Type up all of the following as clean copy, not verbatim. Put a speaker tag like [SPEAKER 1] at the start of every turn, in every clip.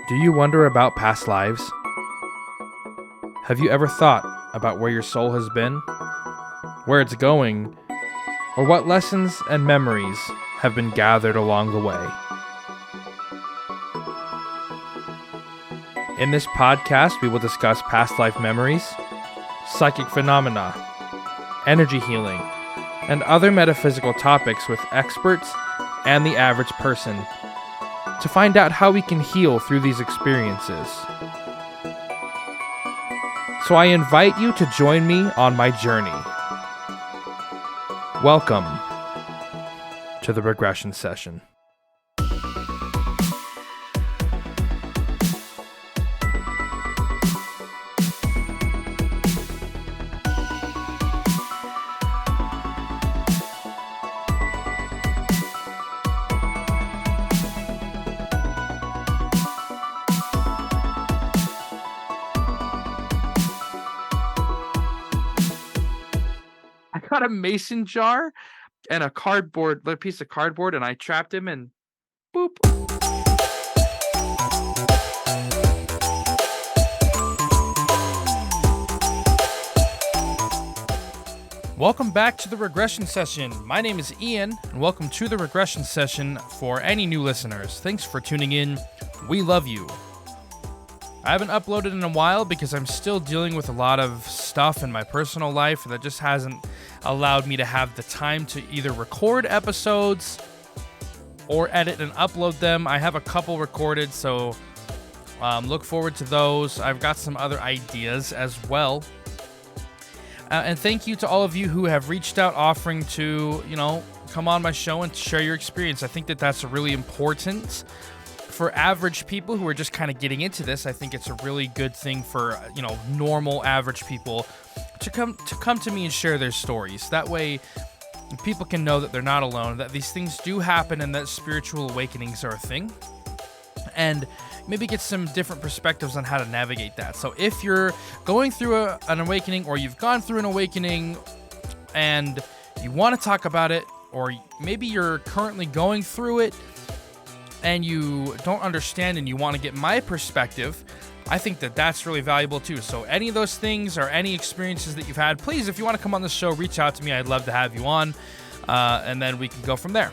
[SPEAKER 1] Do you wonder about past lives? Have you ever thought about where your soul has been, where it's going, or what lessons and memories have been gathered along the way? In this podcast, we will discuss past life memories, psychic phenomena, energy healing, and other metaphysical topics with experts and the average person to find out how we can heal through these experiences. So I invite you to join me on my journey. Welcome to the Regression Session. I got a mason jar and a piece of cardboard, and I trapped him and boop. Welcome back to the Regression Session. My name is Ian, and welcome to the Regression Session for any new listeners. Thanks for tuning in. We love you. I haven't uploaded in a while because I'm still dealing with a lot of stuff in my personal life that just hasn't allowed me to have the time to either record episodes or edit and upload them. I have a couple recorded, so look forward to those. I've got some other ideas as well. And thank you to all of you who have reached out offering to, come on my show and share your experience. I think that that's really important. For average people who are just kind of getting into this, I think it's a really good thing for, normal average people to come to me and share their stories. That way people can know that they're not alone, that these things do happen and that spiritual awakenings are a thing. And maybe get some different perspectives on how to navigate that. So if you're going through an awakening, or you've gone through an awakening and you want to talk about it, or maybe you're currently going through it and you don't understand and you want to get my perspective, I think that that's really valuable too. So any of those things or any experiences that you've had, please, if you want to come on the show, reach out to me. I'd love to have you on, and then we can go from there.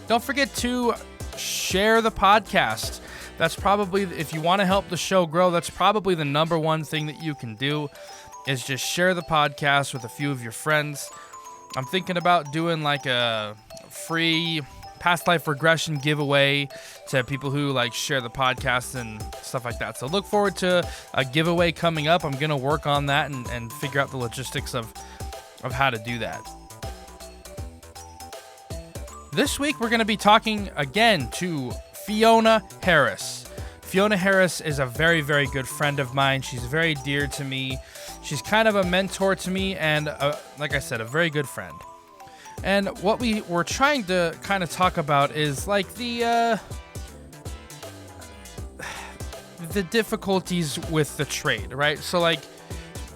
[SPEAKER 1] Don't forget to share the podcast. That's probably, if you want to help the show grow, that's probably the number one thing that you can do, is just share the podcast with a few of your friends. I'm thinking about doing like a free past life regression giveaway to people who share the podcast and stuff like that. So look forward to a giveaway coming up. I'm going to work on that and figure out the logistics of how to do that. This week, we're going to be talking again to Fiona Harris. Fiona Harris is a very, very good friend of mine. She's very dear to me. She's kind of a mentor to me and, like I said, a very good friend. And what we were trying to kind of talk about is the difficulties with the trade, right? So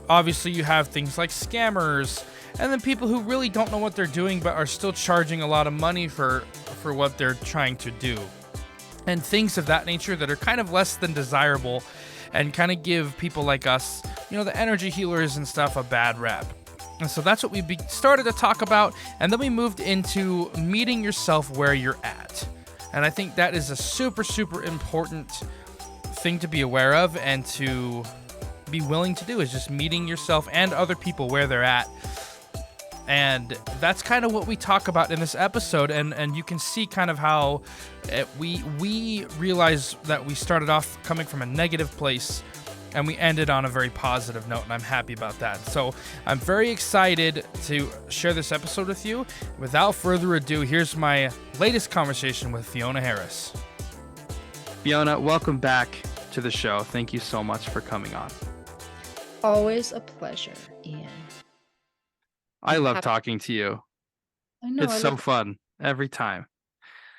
[SPEAKER 1] obviously you have things like scammers, and then people who really don't know what they're doing but are still charging a lot of money for what they're trying to do. And things of that nature that are kind of less than desirable and kind of give people like us, the energy healers and stuff, a bad rap. And so that's what we started to talk about, and then we moved into meeting yourself where you're at. And I think that is a super, super important thing to be aware of and to be willing to do, is just meeting yourself and other people where they're at. And that's kind of what we talk about in this episode, and you can see kind of how we realize that we started off coming from a negative place and we ended on a very positive note, and I'm happy about that. So I'm very excited to share this episode with you. Without further ado, here's my latest conversation with Fiona Harris. Fiona, welcome back to the show. Thank you so much for coming on.
[SPEAKER 2] Always a pleasure, Ian.
[SPEAKER 1] I love talking to you.
[SPEAKER 2] I know.
[SPEAKER 1] It's so fun every time.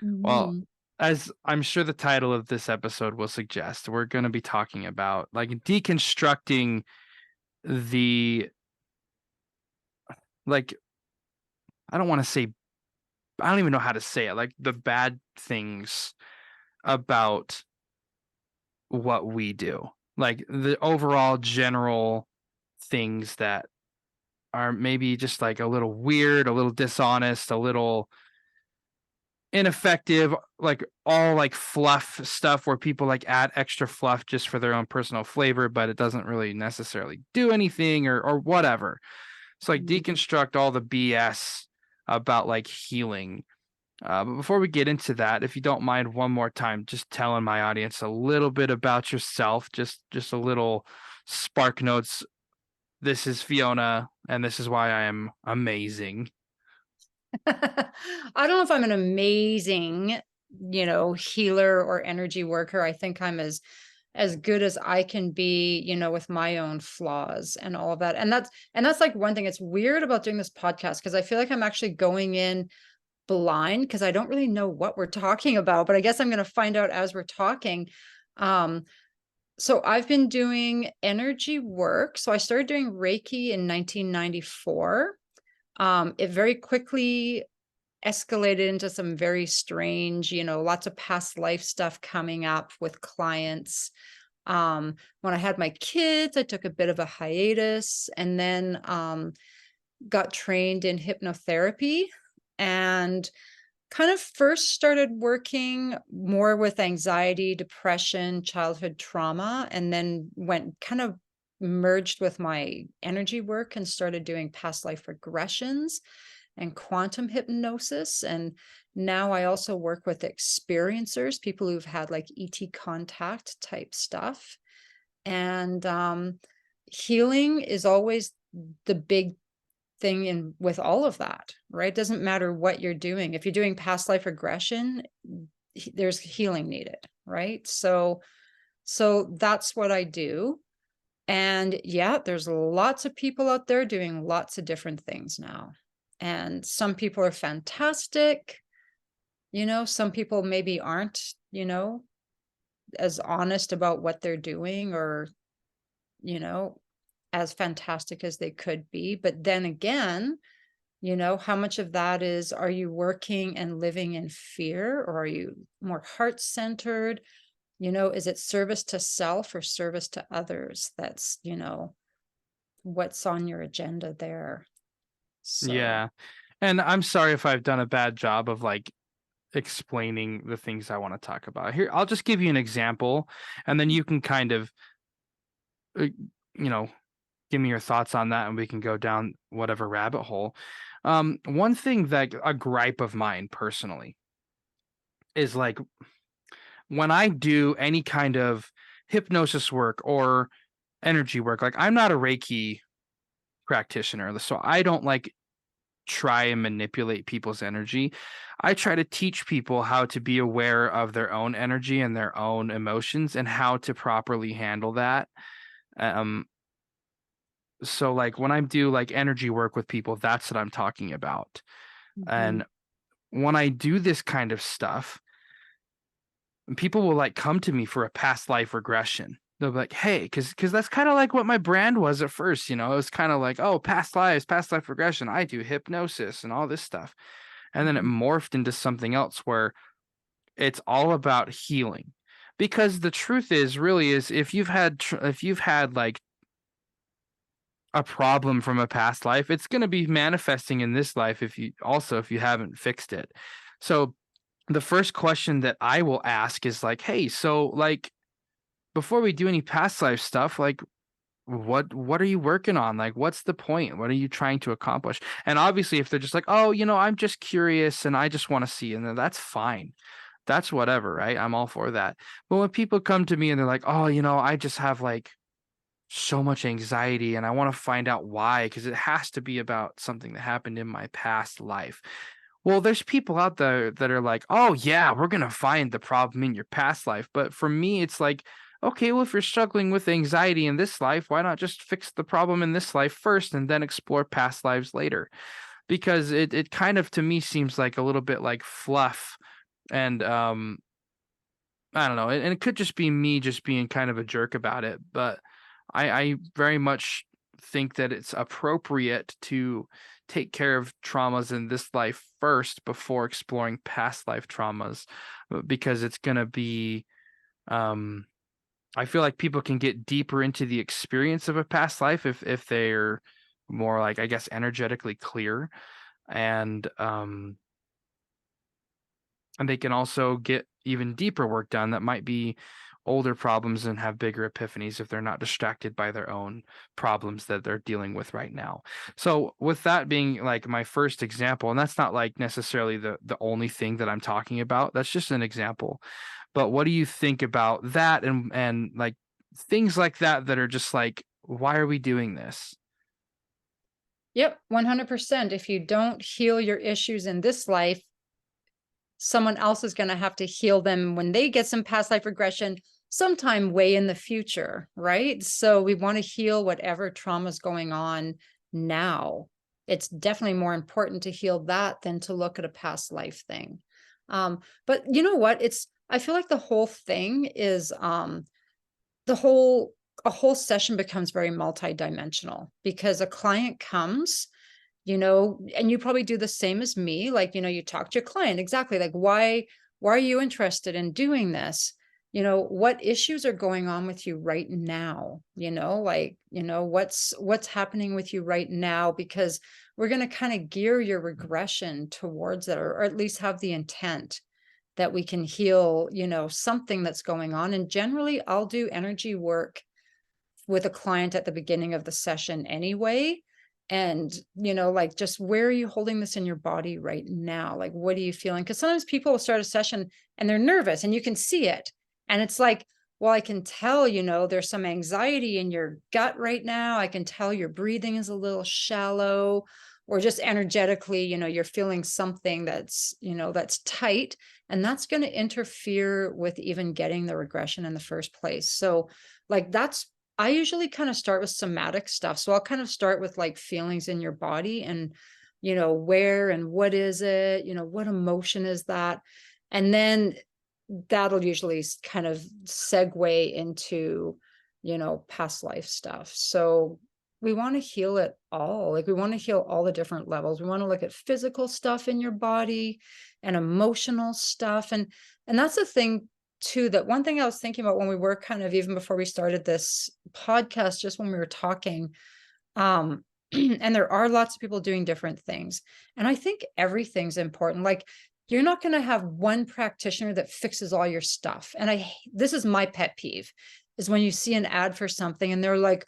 [SPEAKER 2] Mm-hmm.
[SPEAKER 1] Well, as I'm sure the title of this episode will suggest, we're going to be talking about deconstructing the I don't want to say, I don't even know how to say it, the bad things about what we do. Like the overall general things that are maybe just like a little weird, a little dishonest, a little ineffective, like all like fluff stuff where people like add extra fluff just for their own personal flavor, but it doesn't really necessarily do anything or whatever. So like
[SPEAKER 2] Mhm.
[SPEAKER 1] deconstruct all the BS about like healing. But before we get into that, if you don't mind, one more time, just telling my audience a little bit about yourself, just a little spark notes. This is Fiona, and this is why I am amazing.
[SPEAKER 2] I don't know if I'm an amazing, healer or energy worker. I think I'm as good as I can be, with my own flaws and all of that. And that's like one thing. It's weird about doing this podcast because I feel like I'm actually going in blind because I don't really know what we're talking about, but I guess I'm going to find out as we're talking. Um, so I've been doing energy work. So I started doing Reiki in 1994. It very quickly escalated into some very strange, lots of past life stuff coming up with clients. When I had my kids, I took a bit of a hiatus and then got trained in hypnotherapy and kind of first started working more with anxiety, depression, childhood trauma, and then went kind of merged with my energy work and started doing past life regressions and quantum hypnosis. And now I also work with experiencers, people who've had like ET contact type stuff. And healing is always the big thing in with all of that, right? Doesn't matter what you're doing. If you're doing past life regression, there's healing needed, right? So that's what I do. And yeah, there's lots of people out there doing lots of different things now. And some people are fantastic, some people maybe aren't, as honest about what they're doing or, you know, as fantastic as they could be. But then again, how much of that is, are you working and living in fear, or are you more heart centered? Is it service to self or service to others? That's, what's on your agenda there. So,
[SPEAKER 1] Yeah. And I'm sorry if I've done a bad job of like explaining the things I want to talk about. Here, I'll just give you an example and then you can kind of, uh, you know, give me your thoughts on that and we can go down whatever rabbit hole. One thing that a gripe of mine personally is like when I do any kind of hypnosis work or energy work, like I'm not a Reiki practitioner, so I don't like try and manipulate people's energy. I try to teach people how to be aware of their own energy and their own emotions and how to properly handle that. Um, so like when I do like energy work with people, that's what I'm talking about.
[SPEAKER 2] mhm,
[SPEAKER 1] And when I do this kind of stuff, people will like come to me for a past life regression. They'll be like, "Hey," because that's kind of like what my brand was at first. It was kind of like, "Oh, past lives, past life regression. I do hypnosis and all this stuff," and then it
[SPEAKER 2] mhm,
[SPEAKER 1] morphed into something else where it's all about healing. Because the truth is, really, is if you've had like a problem from a past life, it's going to be manifesting in this life if you haven't fixed it. So the first question that I will ask is like, "Hey, so like before we do any past life stuff, like what are you working on? Like what's the point? What are you trying to accomplish?" And obviously if they're just like, "Oh, I'm just curious and I just want to see," and then that's fine. That's whatever, right? I'm all for that. But when people come to me and they're like, "Oh, I just have like so much anxiety and I want to find out why because it has to be about something that happened in my past life." Well, there's people out there that are like, "Oh, yeah, we're going to find the problem in your past life." But for me, it's like, okay, well, if you're struggling with anxiety in this life, why not just fix the problem in this life first and then explore past lives later? Because it kind of to me seems like a little bit like fluff and I don't know. And it could just be me just being kind of a jerk about it, but I very much think that it's appropriate to take care of traumas in this life first before exploring past life traumas, because it's going to be, I feel like people can get deeper into the experience of a past life if they're more like, I guess, energetically clear, and they can also get even deeper work done that might be older problems and have bigger epiphanies if they're not distracted by their own problems that they're dealing with right now. So with that being like my first example, and that's not like necessarily the only thing that I'm talking about, that's just an example. But what do you think about that, and like things like that that are just like, why are we doing this?
[SPEAKER 2] Yep, 100%. If you don't heal your issues in this life, someone else is going to have to heal them when they get some past life regression sometime way in the future, right? So we want to heal whatever trauma is going on now. It's definitely more important to heal that than to look at a past life thing. But you know what? I feel like the whole thing is a whole session becomes very multidimensional, because a client comes, and you probably do the same as me. Like, you talk to your client exactly like, why are you interested in doing this? What issues are going on with you right now? What's happening with you right now? Because we're going to kind of gear your regression towards that, or at least have the intent that we can heal, something that's going on. And generally I'll do energy work with a client at the beginning of the session anyway. And, like, just where are you holding this in your body right now? Like, what are you feeling? Because sometimes people will start a session and they're nervous and you can see it. And it's like, well, I can tell, there's some anxiety in your gut right now. I can tell your breathing is a little shallow, or just energetically, you're feeling something that's tight. And that's going to interfere with even getting the regression in the first place. So like, I usually kind of start with somatic stuff. So I'll kind of start with like feelings in your body, and, where and what is it, what emotion is that? And then that'll usually kind of segue into, past life stuff. So we want to heal it all. Like, we want to heal all the different levels. We want to look at physical stuff in your body and emotional stuff. And that's the thing too, that one thing I was thinking about when we were kind of, even before we started this podcast, just when we were talking, and there are lots of people doing different things. And I think everything's important. Like, you're not going to have one practitioner that fixes all your stuff. And this is my pet peeve, is when you see an ad for something and they're like,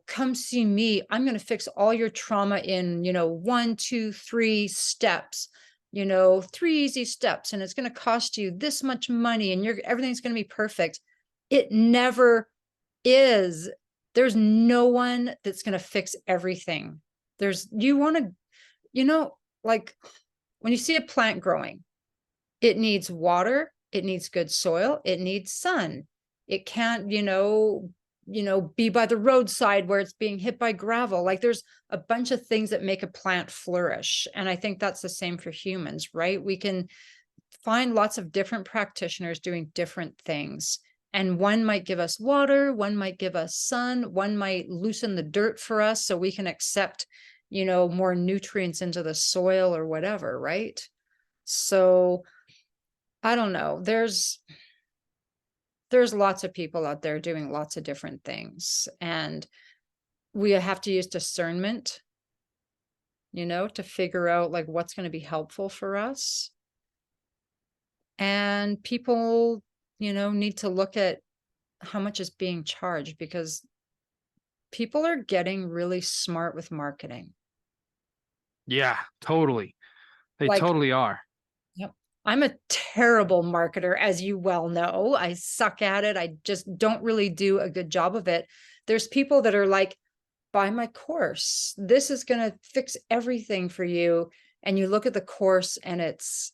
[SPEAKER 2] come see me. I'm going to fix all your trauma in, 1, 2, 3 steps, 3 easy steps. And it's going to cost you this much money and everything's going to be perfect. It never is. There's no one that's going to fix everything. Like, when you see a plant growing, it needs water, it needs good soil, it needs sun. It can't, be by the roadside where it's being hit by gravel. Like, there's a bunch of things that make a plant flourish. And I think that's the same for humans, right? We can find lots of different practitioners doing different things. And one might give us water, one might give us sun, one might loosen the dirt for us so we can accept, more nutrients into the soil or whatever, right? So I don't know. There's lots of people out there doing lots of different things, and we have to use discernment, to figure out like what's going to be helpful for us. And people, need to look at how much is being charged, because people are getting really smart with marketing.
[SPEAKER 1] Yeah, totally. They
[SPEAKER 2] Like,
[SPEAKER 1] totally are.
[SPEAKER 2] yep. I'm a terrible marketer, as you well know. I suck at it. I just don't really do a good job of it. There's people that are like, buy my course. This is going to fix everything for you. And you look at the course and it's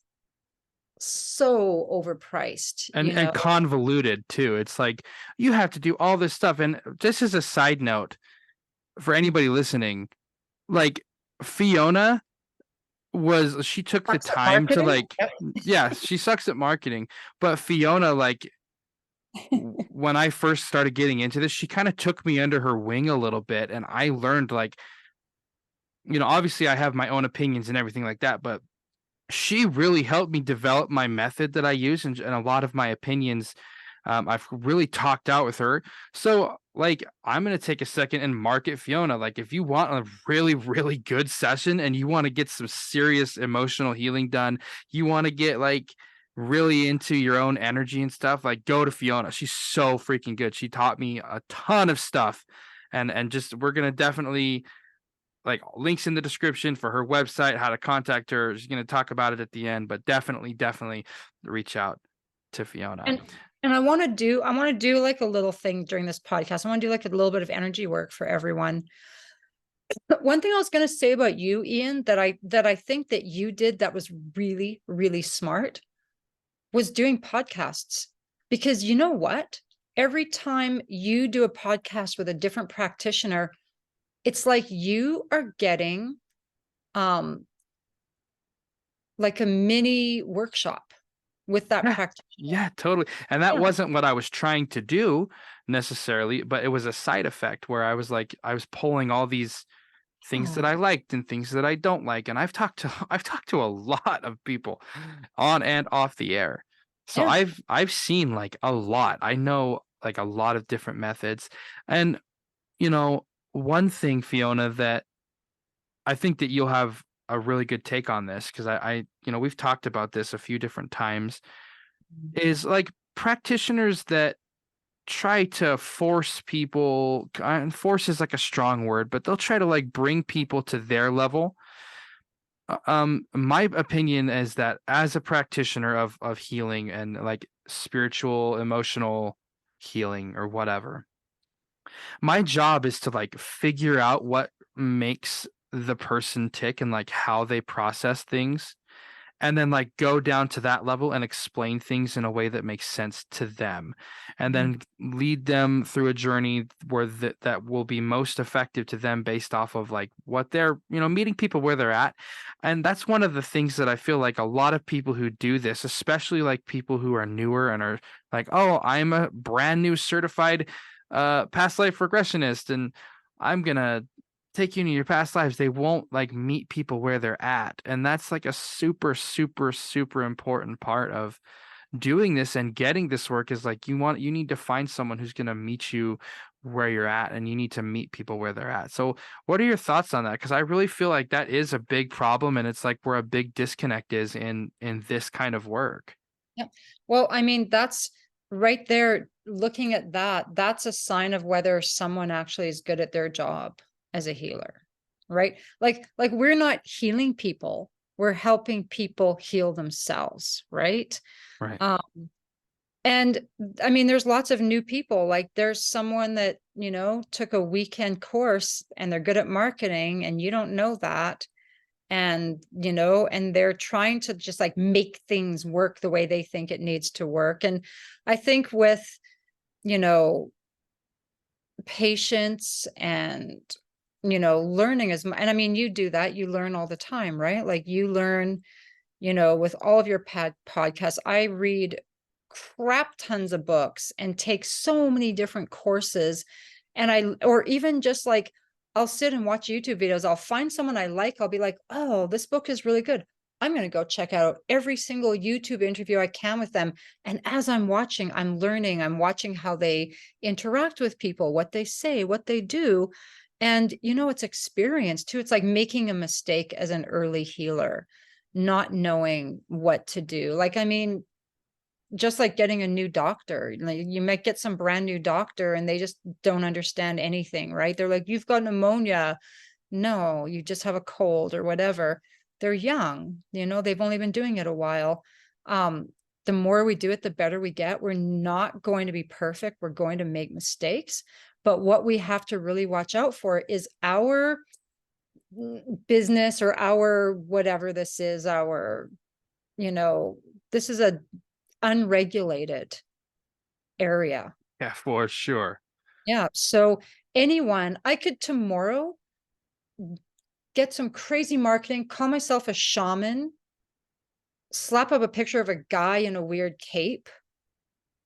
[SPEAKER 2] so overpriced,
[SPEAKER 1] And convoluted too. It's like, you have to do all this stuff. And just as a side note for anybody listening, like, Fiona she took the
[SPEAKER 2] Sucks at
[SPEAKER 1] time to
[SPEAKER 2] marketing.
[SPEAKER 1] like,
[SPEAKER 2] Yep.
[SPEAKER 1] yeah, she sucks at marketing, but Fiona, like, when I first started getting into this, she kind of took me under her wing a little bit, and I learned, like, obviously I have my own opinions and everything like that, but she really helped me develop my method that I use, and a lot of my opinions, I've really talked out with her. So, like, I'm gonna take a second and market Fiona. Like, if you want a really, really good session and you want to get some serious emotional healing done, you want to get like really into your own energy and stuff, like go to Fiona. She's so freaking good. She taught me a ton of stuff. And just we're gonna definitely, like, links in the description for her website, how to contact her. She's going to talk about it at the end, but definitely reach out to Fiona.
[SPEAKER 2] And I want to do like a little thing during this podcast. I want to do like a little bit of energy work for everyone. But one thing I was going to say about you, Ian, that I think that you did that was really, really smart was doing podcasts. Because you know what? Every time you do a podcast with a different practitioner, it's like you are getting um like a mini workshop with that
[SPEAKER 1] Yeah.
[SPEAKER 2] practitioner.
[SPEAKER 1] Yeah, totally. And that
[SPEAKER 2] Yeah.
[SPEAKER 1] wasn't what I was trying to do necessarily, but it was a side effect where I was like, I was pulling all these things that I
[SPEAKER 2] Oh,
[SPEAKER 1] liked and things that I don't like. And I've talked to a lot of people on and off the air. So
[SPEAKER 2] yeah.
[SPEAKER 1] I've seen like a lot. I know like a lot of different methods. And you know, one thing, Fiona, that I think that you'll have a really good take on this, because we've talked about this a few different times, is like practitioners that try to force people, and force is like a strong word, but they'll try to like bring people to their level. My opinion is that as a practitioner of healing and like spiritual, emotional healing or whatever, my job is to like figure out what makes the person tick and like how they process things, and then like go down to that level and explain things in a way that makes sense to them, and
[SPEAKER 2] Mhm.
[SPEAKER 1] then lead them through a journey where that will be most effective to them based off of like what they're, meeting people where they're at. And that's one of the things that I feel like a lot of people who do this, especially like people who are newer and are like, oh, I'm a brand new certified past life regressionist, and I'm gonna take you into your past lives. They won't like meet people where they're at. And that's like a super, super, super important part of doing this and getting this work, is like you need to find someone who's going to meet you where you're at, and you need to meet people where they're at. So what are your thoughts on that? Because I really feel like that is a big problem, and it's like where a big disconnect is in this kind of work.
[SPEAKER 2] Yeah. Well, I mean, that's right there. Looking at that, that's a sign of whether someone actually is good at their job as a healer, right? Like we're not healing people, we're helping people heal themselves, right?
[SPEAKER 1] Right.
[SPEAKER 2] Um, and I mean, there's lots of new people. Like there's someone that, took a weekend course and they're good at marketing and you don't know that. And they're trying to just like make things work the way they think it needs to work. And I think with, you know, patience and, learning and I mean, you do that, you learn all the time, right? Like you learn, with all of your podcasts. I read crap tons of books and take so many different courses. Or even just like, I'll sit and watch YouTube videos. I'll find someone I like. I'll be like, oh, this book is really good. I'm going to go check out every single YouTube interview I can with them. And as I'm watching, I'm learning, I'm watching how they interact with people, what they say, what they do. And, it's experience too. It's like making a mistake as an early healer, not knowing what to do. Like, I mean, just like getting a new doctor, like you might get some brand new doctor and they just don't understand anything, right? They're like, you've got pneumonia. No, you just have a cold or whatever. They're young, they've only been doing it a while. Um, the more we do it, the better we get. We're not going to be perfect. We're going to make mistakes. But what we have to really watch out for is our business or our whatever this is, you know, this is a unregulated area.
[SPEAKER 1] Yeah, for sure.
[SPEAKER 2] Yeah. So anyone, I could tomorrow get some crazy marketing, call myself a shaman, slap up a picture of a guy in a weird cape,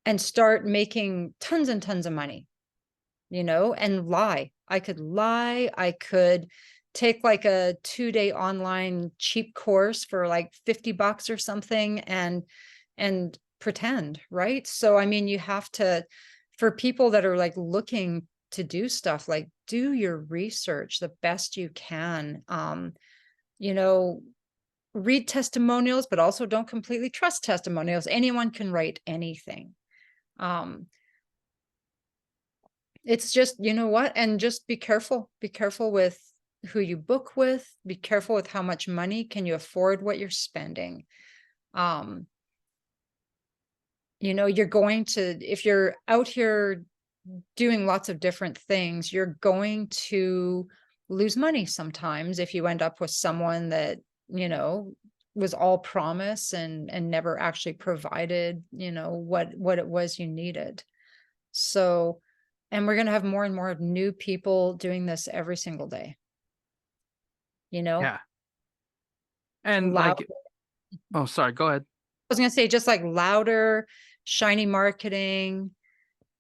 [SPEAKER 2] and start making tons and tons of money, and lie. I could lie. I could take like a 2-day online cheap course for like $50 or something and pretend, right? So I mean, you have to, for people that are like looking to do stuff, like do your research the best you can. You know, read testimonials, but also don't completely trust testimonials. Anyone can write anything. Um, it's just, you know what? And just be careful. Be careful with who you book with. Be careful with how much money can you afford what you're spending. Um, you're going to, if you're out here doing lots of different things, you're going to lose money sometimes if you end up with someone that, was all promise and never actually provided, what it was you needed. So, and we're going to have more and more new people doing this every single day,
[SPEAKER 1] Yeah. And
[SPEAKER 2] loud.
[SPEAKER 1] like, oh, sorry, go ahead.
[SPEAKER 2] I was going to say just like louder, shiny marketing.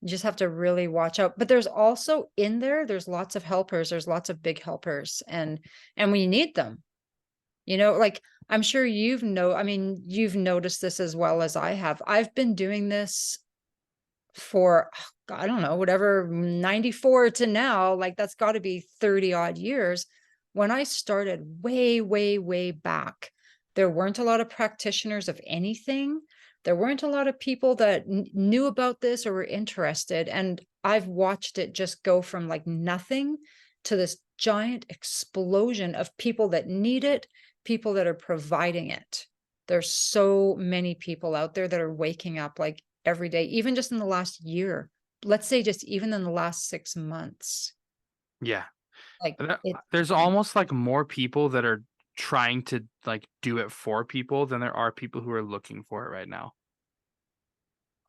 [SPEAKER 2] You just have to really watch out. But there's also in there's lots of helpers. There's lots of big helpers and we need them. Like I'm sure you've noticed this as well as I have. I've been doing this for, I don't know, whatever, 94 to now, like that's got to be 30 odd years. When I started way, way, way back, there weren't a lot of practitioners of anything. There weren't a lot of people that knew about this or were interested. And I've watched it just go from like nothing to this giant explosion of people that need it, people that are providing it. There's so many people out there that are waking up like every day, even just in the last year. Let's say just even in the last 6 months.
[SPEAKER 1] Yeah.
[SPEAKER 2] Like it.
[SPEAKER 1] There's almost like more people that are trying to like do it for people than there are people who are looking for it right now.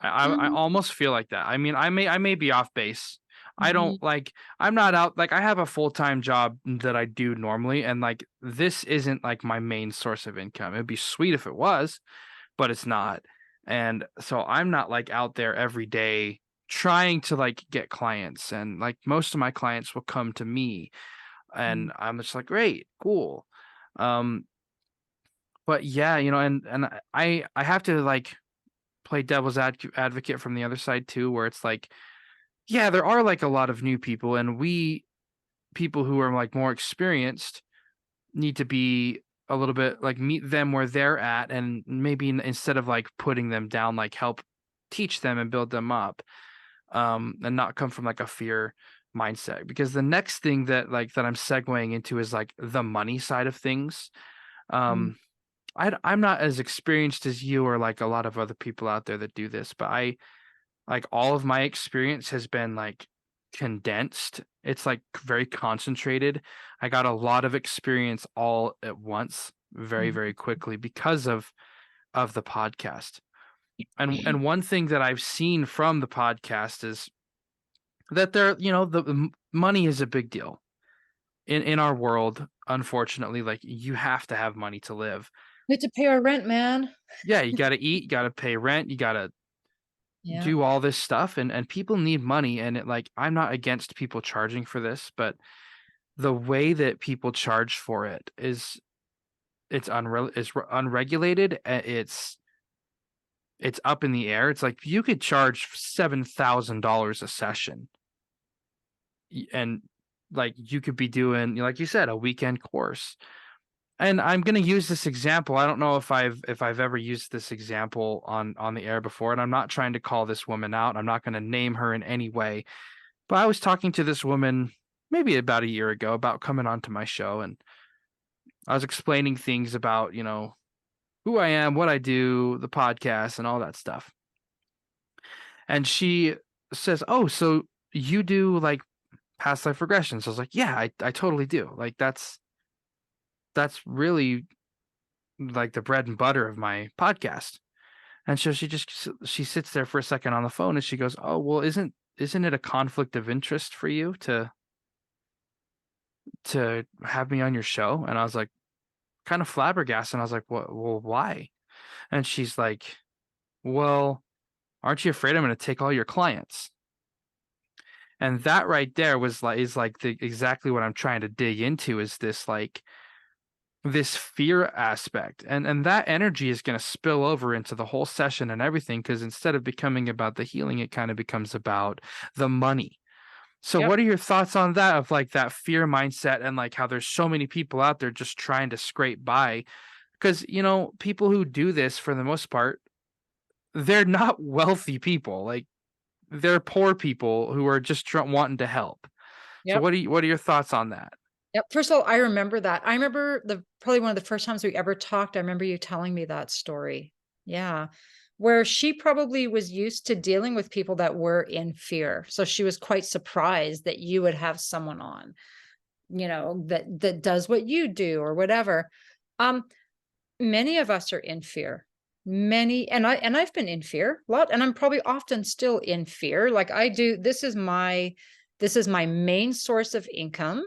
[SPEAKER 1] I
[SPEAKER 2] Mhm,
[SPEAKER 1] almost feel like that. I mean, I may be off base. I
[SPEAKER 2] mhm,
[SPEAKER 1] don't like I'm not out like I have a full-time job that I do normally, and like this isn't like my main source of income. It'd be sweet if it was, but it's not. And so I'm not like out there every day trying to like get clients, and like most of my clients will come to me,
[SPEAKER 2] mhm,
[SPEAKER 1] and I'm just like, great, cool. Um, but yeah, and I have to like play devil's advocate from the other side too, where it's like, yeah, there are like a lot of new people, and we people who are like more experienced need to be a little bit like meet them where they're at, and maybe instead of like putting them down, like help teach them and build them up, and not come from like a fear mindset. Because the next thing that I'm segueing into is like the money side of things.
[SPEAKER 2] mhm,
[SPEAKER 1] um I'm not as experienced as you or like a lot of other people out there that do this, but I like all of my experience has been like condensed. It's like very concentrated. I got a lot of experience all at once very,
[SPEAKER 2] mhm.
[SPEAKER 1] very quickly because of the podcast. And one thing that I've seen from the podcast is that the money is a big deal in our world. Unfortunately, like you have to have money to live.
[SPEAKER 2] We have to pay our rent, man.
[SPEAKER 1] Yeah, you got to eat, you got to pay rent, you got to
[SPEAKER 2] Yeah.
[SPEAKER 1] do all this stuff, and people need money. And it like I'm not against people charging for this, but the way that people charge for it is unregulated. It's up in the air. It's like you could charge $7,000 a session, and like you could be doing, like you said, a weekend course. And I'm going to use this example. I don't know if I've ever used this example on the air before, and I'm not trying to call this woman out. I'm not going to name her in any way. But I was talking to this woman maybe about a year ago about coming onto my show, and I was explaining things about, who I am, what I do, the podcast, and all that stuff. And she says, "Oh, so you do like past life regressions?" I was like, "Yeah, I totally do. Like that's really like the bread and butter of my podcast." And so she sits there for a second on the phone, and she goes, "Oh, well, isn't it a conflict of interest for you to have me on your show?" And I was like, kind of flabbergasted. And I was like, "What? Well, why?" And she's like, "Well, Aren't you afraid I'm going to take all your clients? And that right there is like exactly what I'm trying to dig into, is this like this fear aspect, and that energy is going to spill over into the whole session and everything, because instead of becoming about the healing, it kind of becomes about the money. So
[SPEAKER 2] Yep.
[SPEAKER 1] what are your thoughts on that, of like that fear mindset, and like how there's so many people out there just trying to scrape by? Because, people who do this, for the most part, they're not wealthy people. Like, they're poor people who are just wanting to help. So
[SPEAKER 2] Yep.
[SPEAKER 1] what are your thoughts on that?
[SPEAKER 2] Yep. First of all, I remember that. I remember probably one of the first times we ever talked. I remember you telling me that story. Yeah. Where she probably was used to dealing with people that were in fear. So she was quite surprised that you would have someone on, that does what you do or whatever. Um, Many of us are in fear. Many, and I've been in fear a lot, and I'm probably often still in fear. Like I do, this is my main source of income.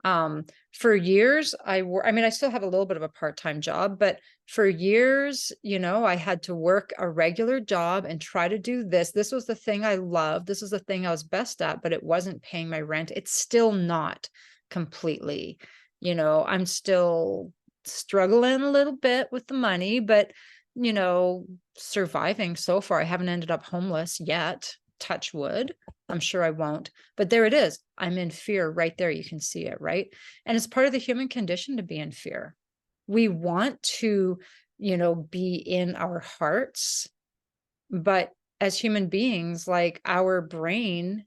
[SPEAKER 2] For years, I still have a little bit of a part-time job, but for years, I had to work a regular job and try to do this. This was the thing I loved. This was the thing I was best at, but it wasn't paying my rent. It's still not completely. I'm still struggling a little bit with the money, but surviving so far. I haven't ended up homeless yet. Touch wood. I'm sure I won't. But there it is. I'm in fear right there. You can see it, right? And it's part of the human condition to be in fear. We want to, be in our hearts, but as human beings, like our brain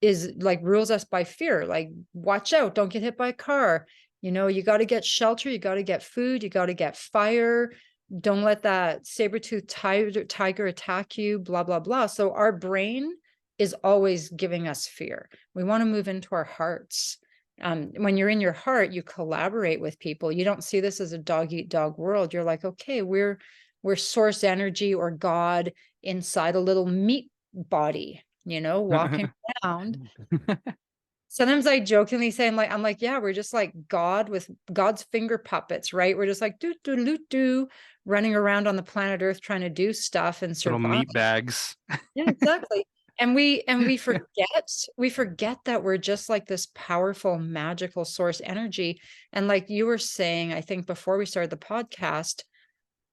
[SPEAKER 2] is like rules us by fear. Like, watch out, don't get hit by a car. You got to get shelter, you got to get food, you got to get fire. Don't let that saber-toothed tiger attack you, blah, blah, blah. So our brain is always giving us fear. We want to move into our hearts. When you're in your heart, you collaborate with people. You don't see this as a dog eat dog world. You're like, okay, we're source energy or God inside a little meat body, walking around. Sometimes I jokingly say, I'm like, yeah, we're just like God with God's finger puppets, right? We're just like do do do do, running around on the planet Earth trying to do stuff and
[SPEAKER 1] Little
[SPEAKER 2] survive.
[SPEAKER 1] meat bags.
[SPEAKER 2] Yeah, exactly. And we forget that we're just like this powerful, magical source energy. And like you were saying, I think before we started the podcast,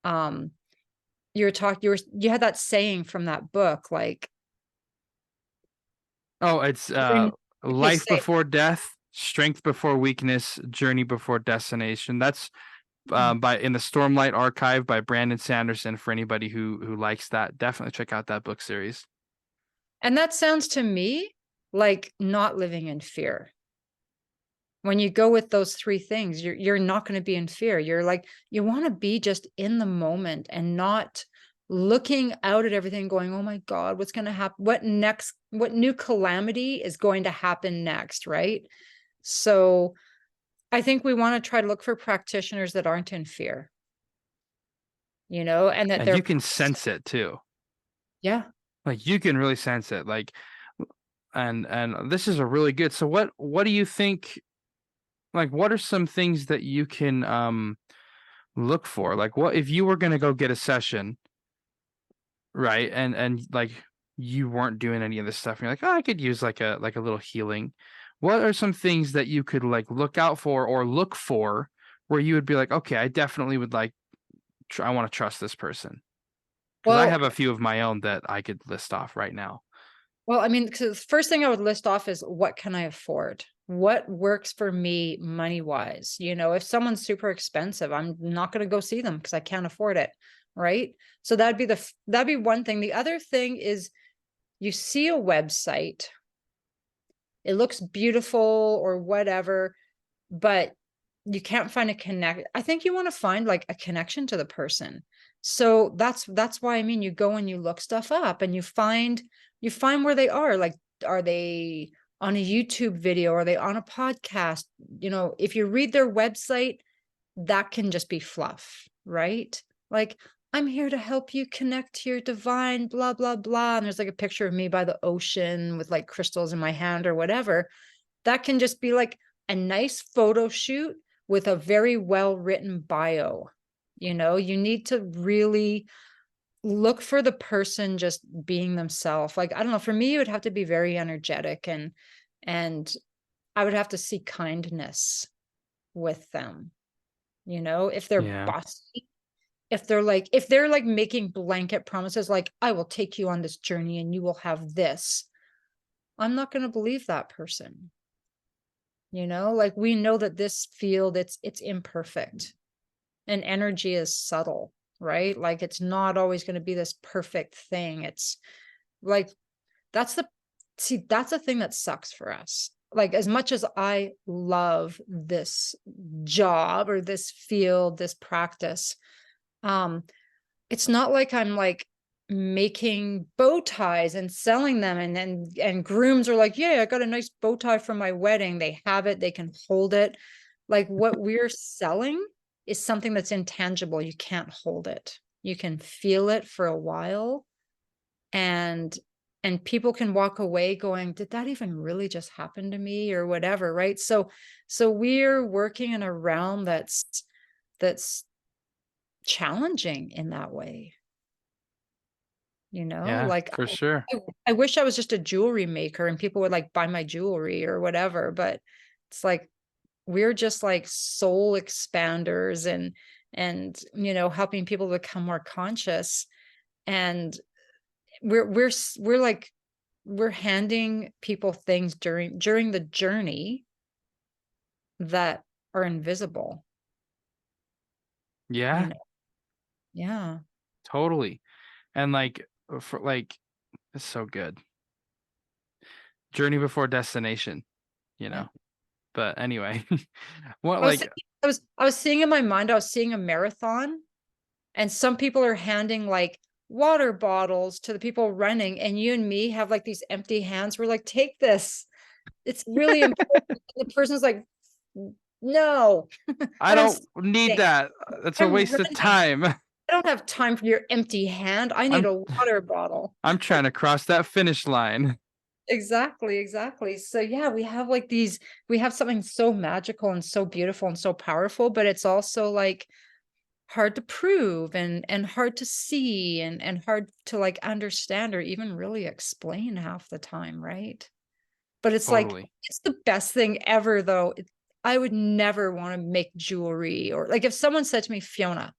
[SPEAKER 2] um, you had that saying from that book, like,
[SPEAKER 1] Oh, it's
[SPEAKER 2] okay,
[SPEAKER 1] life
[SPEAKER 2] say.
[SPEAKER 1] before death, strength before weakness, journey before destination. That's by in the Stormlight Archive by Brandon Sanderson. For anybody who likes that, definitely check out that book series.
[SPEAKER 2] And that sounds to me like not living in fear. When you go with those three things, you're not going to be in fear. You're like, you want to be just in the moment and not looking out at everything going, oh my God, what's going to happen? What next? What new calamity is going to happen next? Right. So I think we want to try to look for practitioners that aren't in fear, and that
[SPEAKER 1] And
[SPEAKER 2] they're,
[SPEAKER 1] you can sense it too.
[SPEAKER 2] yeah.
[SPEAKER 1] Like, you can really sense it. Like, and this is a really good. So what do you think? Like, what are some things that you can look for? Like, what if you were going to go get a session, right? And like, you weren't doing any of this stuff, and you're like, oh, I could use like a little healing. What are some things that you could like look out for or look for, where you would be like, okay, I definitely would like I want to trust this person? Because I
[SPEAKER 2] Well,
[SPEAKER 1] have a few of my own that I could list off right now.
[SPEAKER 2] Well, I mean, because the first thing I would list off is what can I afford? What works for me money wise? If someone's super expensive, I'm not going to go see them because I can't afford it. Right. So that'd be one thing. The other thing is you see a website, it looks beautiful or whatever, but you can't find a connect. I think you want to find like a connection to the person. So that's why, I mean, you go and you look stuff up and you find where they are. Like, are they on a YouTube video? Are they on a podcast? If you read their website, that can just be fluff, right? Like, I'm here to help you connect to your divine, blah, blah, blah. And there's like a picture of me by the ocean with like crystals in my hand or whatever. That can just be like a nice photo shoot with a very well written bio. You need to really look for the person just being themselves. Like, I don't know, for me, it would have to be very energetic, and I would have to see kindness with them. If they're
[SPEAKER 1] Yeah.
[SPEAKER 2] bossy, if they're like making blanket promises, like, I will take you on this journey and you will have this, I'm not going to believe that person. Like, we know that this field, it's imperfect, and energy is subtle, right? Like, it's not always going to be this perfect thing. It's like, that's the that's the thing that sucks for us. Like, as much as I love this job or this field, this practice, um it's not like I'm like making bow ties and selling them, and grooms are like, yeah, I got a nice bow tie for my wedding. They have it, they can hold it. Like, what we're selling is something that's intangible. You can't hold it. You can feel it for a while, and people can walk away going, did that even really just happen to me, or whatever, right? So we're working in a realm that's challenging in that way.
[SPEAKER 1] Yeah,
[SPEAKER 2] Like,
[SPEAKER 1] for sure.
[SPEAKER 2] I wish I was just a jewelry maker and people would like buy my jewelry or whatever, but it's like, we're just like soul expanders, and helping people become more conscious. And we're like, we're handing people things during the journey that are invisible, you
[SPEAKER 1] Yeah,
[SPEAKER 2] know. Yeah.
[SPEAKER 1] totally. And like for like it's so good. Journey before destination, you
[SPEAKER 2] Yeah.
[SPEAKER 1] know. But anyway, what
[SPEAKER 2] I was
[SPEAKER 1] like
[SPEAKER 2] thinking, I was seeing in my mind, I was seeing a marathon, and some people are handing like water bottles to the people running, and you and me have like these empty hands. We're like, take this, it's really important. And the person's like, no,
[SPEAKER 1] I
[SPEAKER 2] I don't
[SPEAKER 1] don't
[SPEAKER 2] see
[SPEAKER 1] need
[SPEAKER 2] anything.
[SPEAKER 1] that. That's a
[SPEAKER 2] I'm
[SPEAKER 1] waste of
[SPEAKER 2] running.
[SPEAKER 1] time.
[SPEAKER 2] I don't have time for your empty hand. I need
[SPEAKER 1] I'm
[SPEAKER 2] a water bottle.
[SPEAKER 1] I'm trying to cross that finish line.
[SPEAKER 2] Exactly, exactly. So yeah, we have like we have something so magical and so beautiful and so powerful, but it's also like hard to prove, and hard to see, and hard to like understand or even really explain half the time, right? But it's like,
[SPEAKER 1] Totally.
[SPEAKER 2] it's the best thing ever, though. I would never want to make jewelry, or like, if someone said to me, Fiona,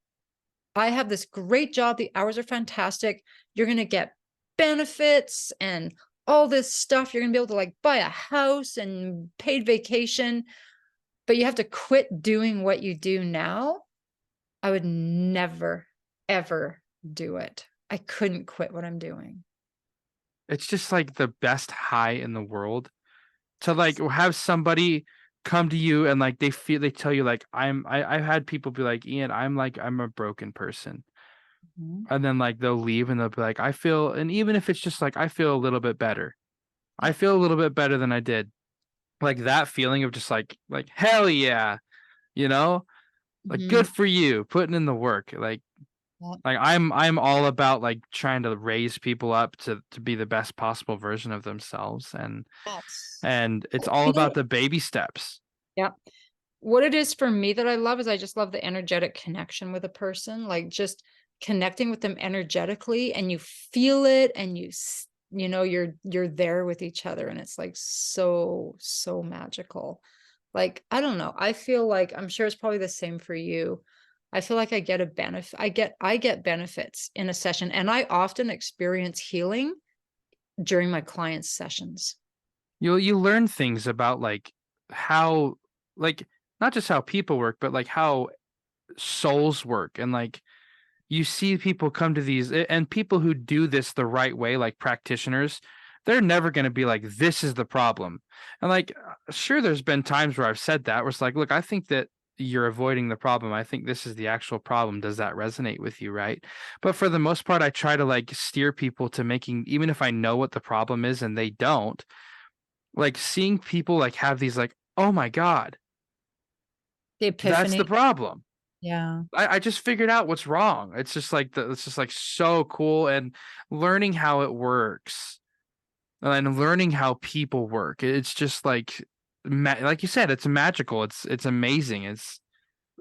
[SPEAKER 2] I have this great job, the hours are fantastic, you're going to get benefits and all this stuff, you're going to be able to like buy a house and paid vacation, but you have to quit doing what you do now. I would never, ever do it. I couldn't quit what I'm doing.
[SPEAKER 1] It's just like the best high in the world to like have somebody come to you and like they tell you like I've had people be like, Ian, I'm a broken person.
[SPEAKER 2] Mhm.
[SPEAKER 1] And then like they'll leave and they'll be like, I feel, and even if it's just like I feel a little bit better. I
[SPEAKER 2] Yeah.
[SPEAKER 1] feel a little bit better than I did. Like that feeling of just like hell yeah, you know? Like good
[SPEAKER 2] Mhm.
[SPEAKER 1] for you putting in the work.
[SPEAKER 2] Yeah.
[SPEAKER 1] Like I'm all about like trying to raise people up to be the best possible version of themselves,
[SPEAKER 2] Yes.
[SPEAKER 1] and it's all
[SPEAKER 2] You
[SPEAKER 1] about
[SPEAKER 2] know,
[SPEAKER 1] the baby steps.
[SPEAKER 2] yeah. What it is for me that I love is, I just love the energetic connection with a person, like just connecting with them energetically, and you feel it, and you're there with each other, and it's like so magical. Like, I don't know. I feel like, I'm sure it's probably the same for you. I feel like I get a benefit. I get benefits in a session, and I often experience healing during my clients' sessions.
[SPEAKER 1] You learn things about like how like not just how people work, but like how souls work, and like you see people come to these and people who do this the right way, like practitioners, they're never going to be like, this is the problem. And like, sure, there's been times where I've said that, where it's like, look, I think that you're avoiding the problem. I think this is the actual problem. Does that resonate with you? Right. But for the most part, I try to like steer people to making, even if I know what the problem is and they don't, like seeing people like have these like, oh my God,
[SPEAKER 2] The
[SPEAKER 1] that's the
[SPEAKER 2] epiphany.
[SPEAKER 1] problem.
[SPEAKER 2] Yeah.
[SPEAKER 1] I just figured out what's wrong. It's just like it's just like so cool, and learning how it works and learning how people work. It's just like like you said, it's magical. It's amazing.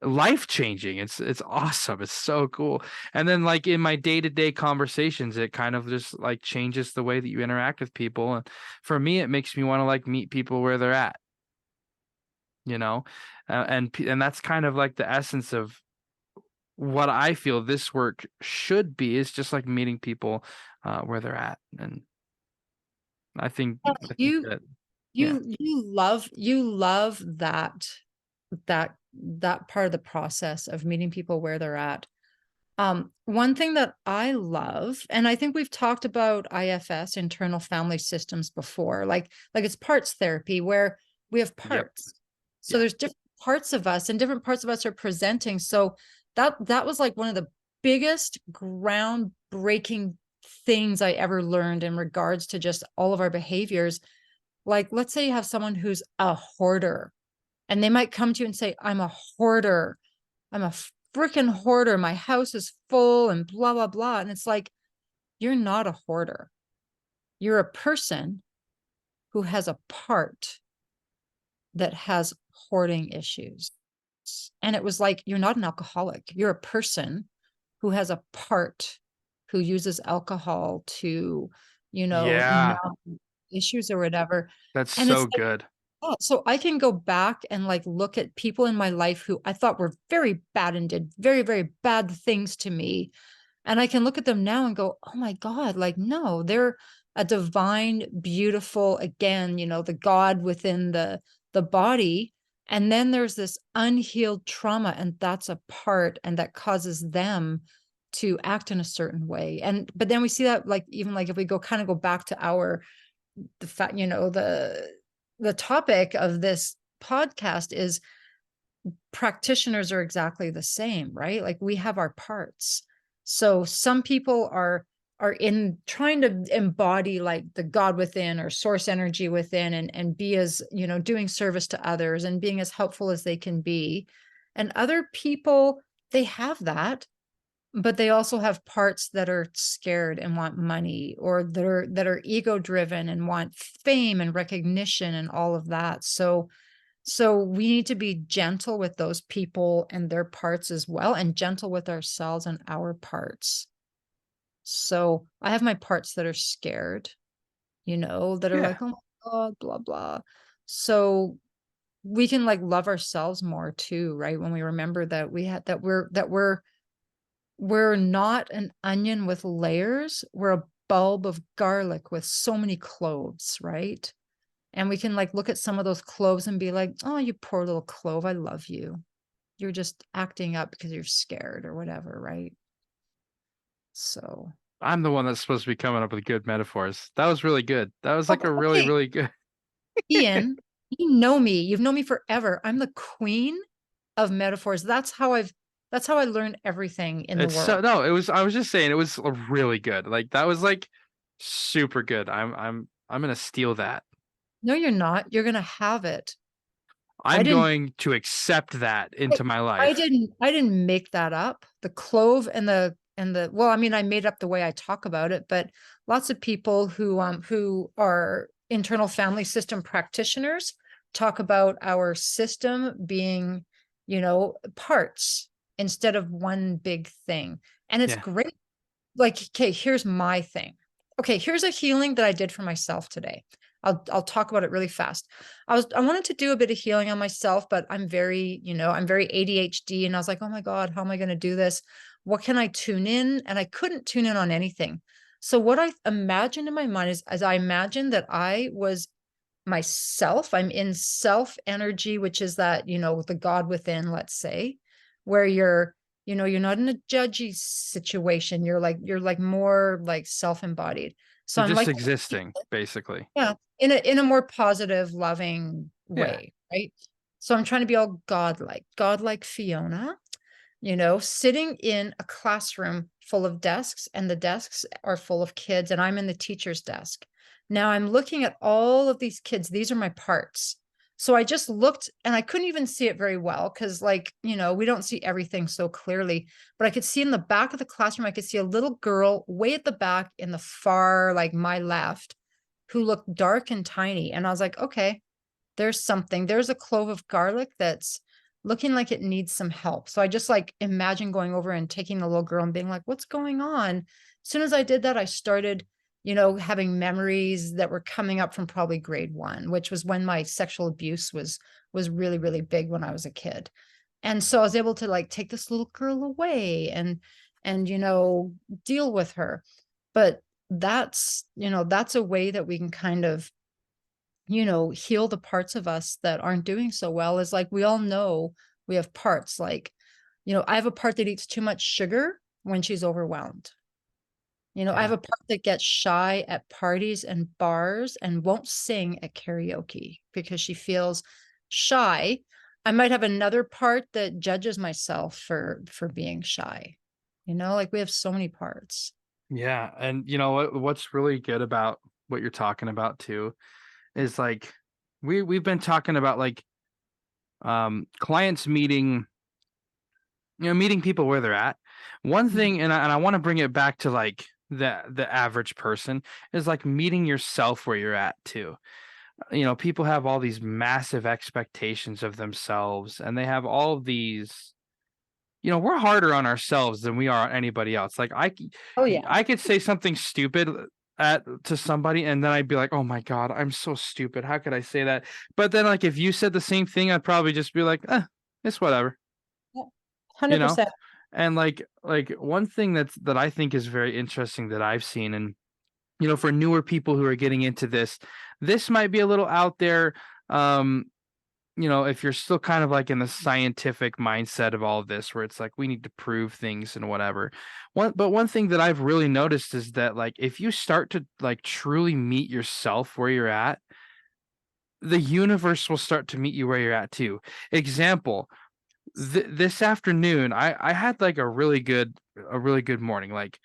[SPEAKER 1] life changing. It's awesome. It's so cool. And then like in my day-to-day conversations, it kind of just like changes the way that you interact with people. And for me, it makes me want to like meet people where they're at, you know? And that's kind of like the essence of what I feel this work should be, is just like meeting people where they're at. And I think
[SPEAKER 2] Yeah,
[SPEAKER 1] I think
[SPEAKER 2] You
[SPEAKER 1] that yeah.
[SPEAKER 2] you love that part of the process of meeting people where they're at. One thing that I love, and I think we've talked about IFS, internal family systems, before, like it's parts therapy where we have
[SPEAKER 1] Yep.
[SPEAKER 2] parts. So
[SPEAKER 1] Yeah.
[SPEAKER 2] there's different parts of us and different parts of us are presenting. So that was like one of the biggest groundbreaking things I ever learned in regards to just all of our behaviors. Like, let's say you have someone who's a hoarder, and they might come to you and say, I'm a hoarder. I'm a freaking hoarder. My house is full and blah, blah, blah. And it's like, you're not a hoarder. You're a person who has a part that has hoarding issues. And it was like, you're not an alcoholic. You're a person who has a part who uses alcohol to,
[SPEAKER 1] Yeah.
[SPEAKER 2] numb issues or whatever.
[SPEAKER 1] That's
[SPEAKER 2] And it's
[SPEAKER 1] so
[SPEAKER 2] like,
[SPEAKER 1] good.
[SPEAKER 2] oh, so I can go back and like look at people in my life who I thought were very bad and did very, very bad things to me. And I can look at them now and go, oh my God, like, no, they're a divine, beautiful, again, the God within the body. And then there's this unhealed trauma, and that's a part, and that causes them to act in a certain way. But then we see that, like, even like if we go back to the fact, the topic of this podcast is practitioners are exactly the same, right? Like, we have our parts. So some people are in trying to embody like the God within or source energy within, and be as, doing service to others and being as helpful as they can be. And other people, they have that, but they also have parts that are scared and want money, or that are ego driven and want fame and recognition and all of that. So we need to be gentle with those people and their parts as well, and gentle with ourselves and our parts. So I have my parts that are scared, that are
[SPEAKER 1] Yeah.
[SPEAKER 2] like, oh my God, blah, blah. So we can like love ourselves more too, right? When we remember that we're not an onion with layers. We're a bulb of garlic with so many cloves, right? And we can like look at some of those cloves and be like, oh, you poor little clove, I love you. You're just acting up because you're scared or whatever, right? So,
[SPEAKER 1] I'm the one that's supposed to be coming up with good metaphors. That was really good. That was like
[SPEAKER 2] oh,
[SPEAKER 1] a really,
[SPEAKER 2] okay,
[SPEAKER 1] really good.
[SPEAKER 2] Ian, you know me. You've known me forever. I'm the queen of metaphors. That's how I learned everything in the
[SPEAKER 1] It's so
[SPEAKER 2] world.
[SPEAKER 1] no, it was I was just saying it was really good. Like that was like super good. I'm gonna steal that.
[SPEAKER 2] No, you're not. You're gonna have it. I
[SPEAKER 1] I'm
[SPEAKER 2] didn't
[SPEAKER 1] going to accept that into my
[SPEAKER 2] I
[SPEAKER 1] life.
[SPEAKER 2] didn't make that up. The clove and the well, I mean, I made up the way I talk about it, but lots of people who are internal family system practitioners talk about our system being, parts instead of one big thing. And it's
[SPEAKER 1] Yeah.
[SPEAKER 2] great. Like, okay, here's my thing. Okay, here's a healing that I did for myself today. I'll talk about it really fast. I wanted to do a bit of healing on myself, but I'm very ADHD, and I was like, oh my God, how am I going to do this? What can I tune in? And I couldn't tune in on anything. So what I imagined in my mind is, as I imagined that I was myself, I'm in self energy, which is that, the God within, let's say, where you're not in a judgy situation. You're like more like self-embodied. So
[SPEAKER 1] You're
[SPEAKER 2] I'm
[SPEAKER 1] just
[SPEAKER 2] like,
[SPEAKER 1] existing, basically.
[SPEAKER 2] yeah, in a more positive, loving
[SPEAKER 1] Yeah.
[SPEAKER 2] way, right? So I'm trying to be all godlike Fiona, sitting in a classroom full of desks, and the desks are full of kids, and I'm in the teacher's desk. Now I'm looking at all of these kids. These are my parts. So I just looked, and I couldn't even see it very well because, like, we don't see everything so clearly, but I could see in the back of the classroom, I could see a little girl way at the back in the far, like my left, who looked dark and tiny. And I was like, okay, there's something. There's a clove of garlic that's looking like it needs some help. So I just like imagine going over and taking the little girl and being like, what's going on? As soon as I did that, I started, having memories that were coming up from probably grade 1, which was when my sexual abuse was really, really big when I was a kid. And so I was able to like take this little girl away and deal with her. But that's a way that we can kind of heal the parts of us that aren't doing so well. Is like, we all know we have parts like, I have a part that eats too much sugar when she's overwhelmed. I have
[SPEAKER 1] Yeah.
[SPEAKER 2] a part that gets shy at parties and bars and won't sing at karaoke because she feels shy. I might have another part that judges myself for being shy. Like we have so many parts.
[SPEAKER 1] Yeah. And you know what's really good about what you're talking about too is like we've been talking about like clients meeting, meeting people where they're at. One
[SPEAKER 2] Mhm.
[SPEAKER 1] thing, and I want to bring it back to like the average person, is like meeting yourself where you're at too. People have all these massive expectations of themselves, and they have all of these, we're harder on ourselves than we are on anybody else. Like
[SPEAKER 2] Oh yeah.
[SPEAKER 1] I could say something stupid at to somebody, and then I'd be like, "Oh my god, I'm so stupid. How could I say that?" But then, like, if you said the same thing, I'd probably just be like, it's whatever,"
[SPEAKER 2] Yeah.
[SPEAKER 1] you know.
[SPEAKER 2] 100%.
[SPEAKER 1] And like one thing that I think is very interesting that I've seen, and for newer people who are getting into this might be a little out there. Um, if you're still kind of like in the scientific mindset of all of this, where it's like we need to prove things and whatever. One thing that I've really noticed is that like if you start to like truly meet yourself where you're at, the universe will start to meet you where you're at too. Example, this afternoon, I had like a really good morning. Like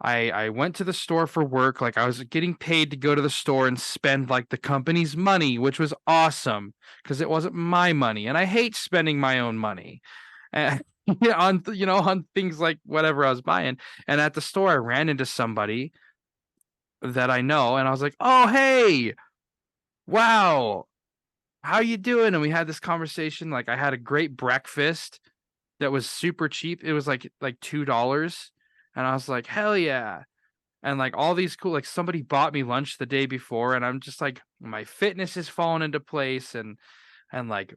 [SPEAKER 1] I went to the store for work. Like I was getting paid to go to the store and spend like the company's money, which was awesome because it wasn't my money, and I hate spending my own money. And on things like whatever I was buying. And at the store, I ran into somebody that I know, and I was like, "Oh, hey, wow, how you doing?" And we had this conversation. Like I had a great breakfast that was super cheap. It was like $2, and I was like, "Hell yeah." And like all these cool, like somebody bought me lunch the day before, and I'm just like my fitness is falling into place, and like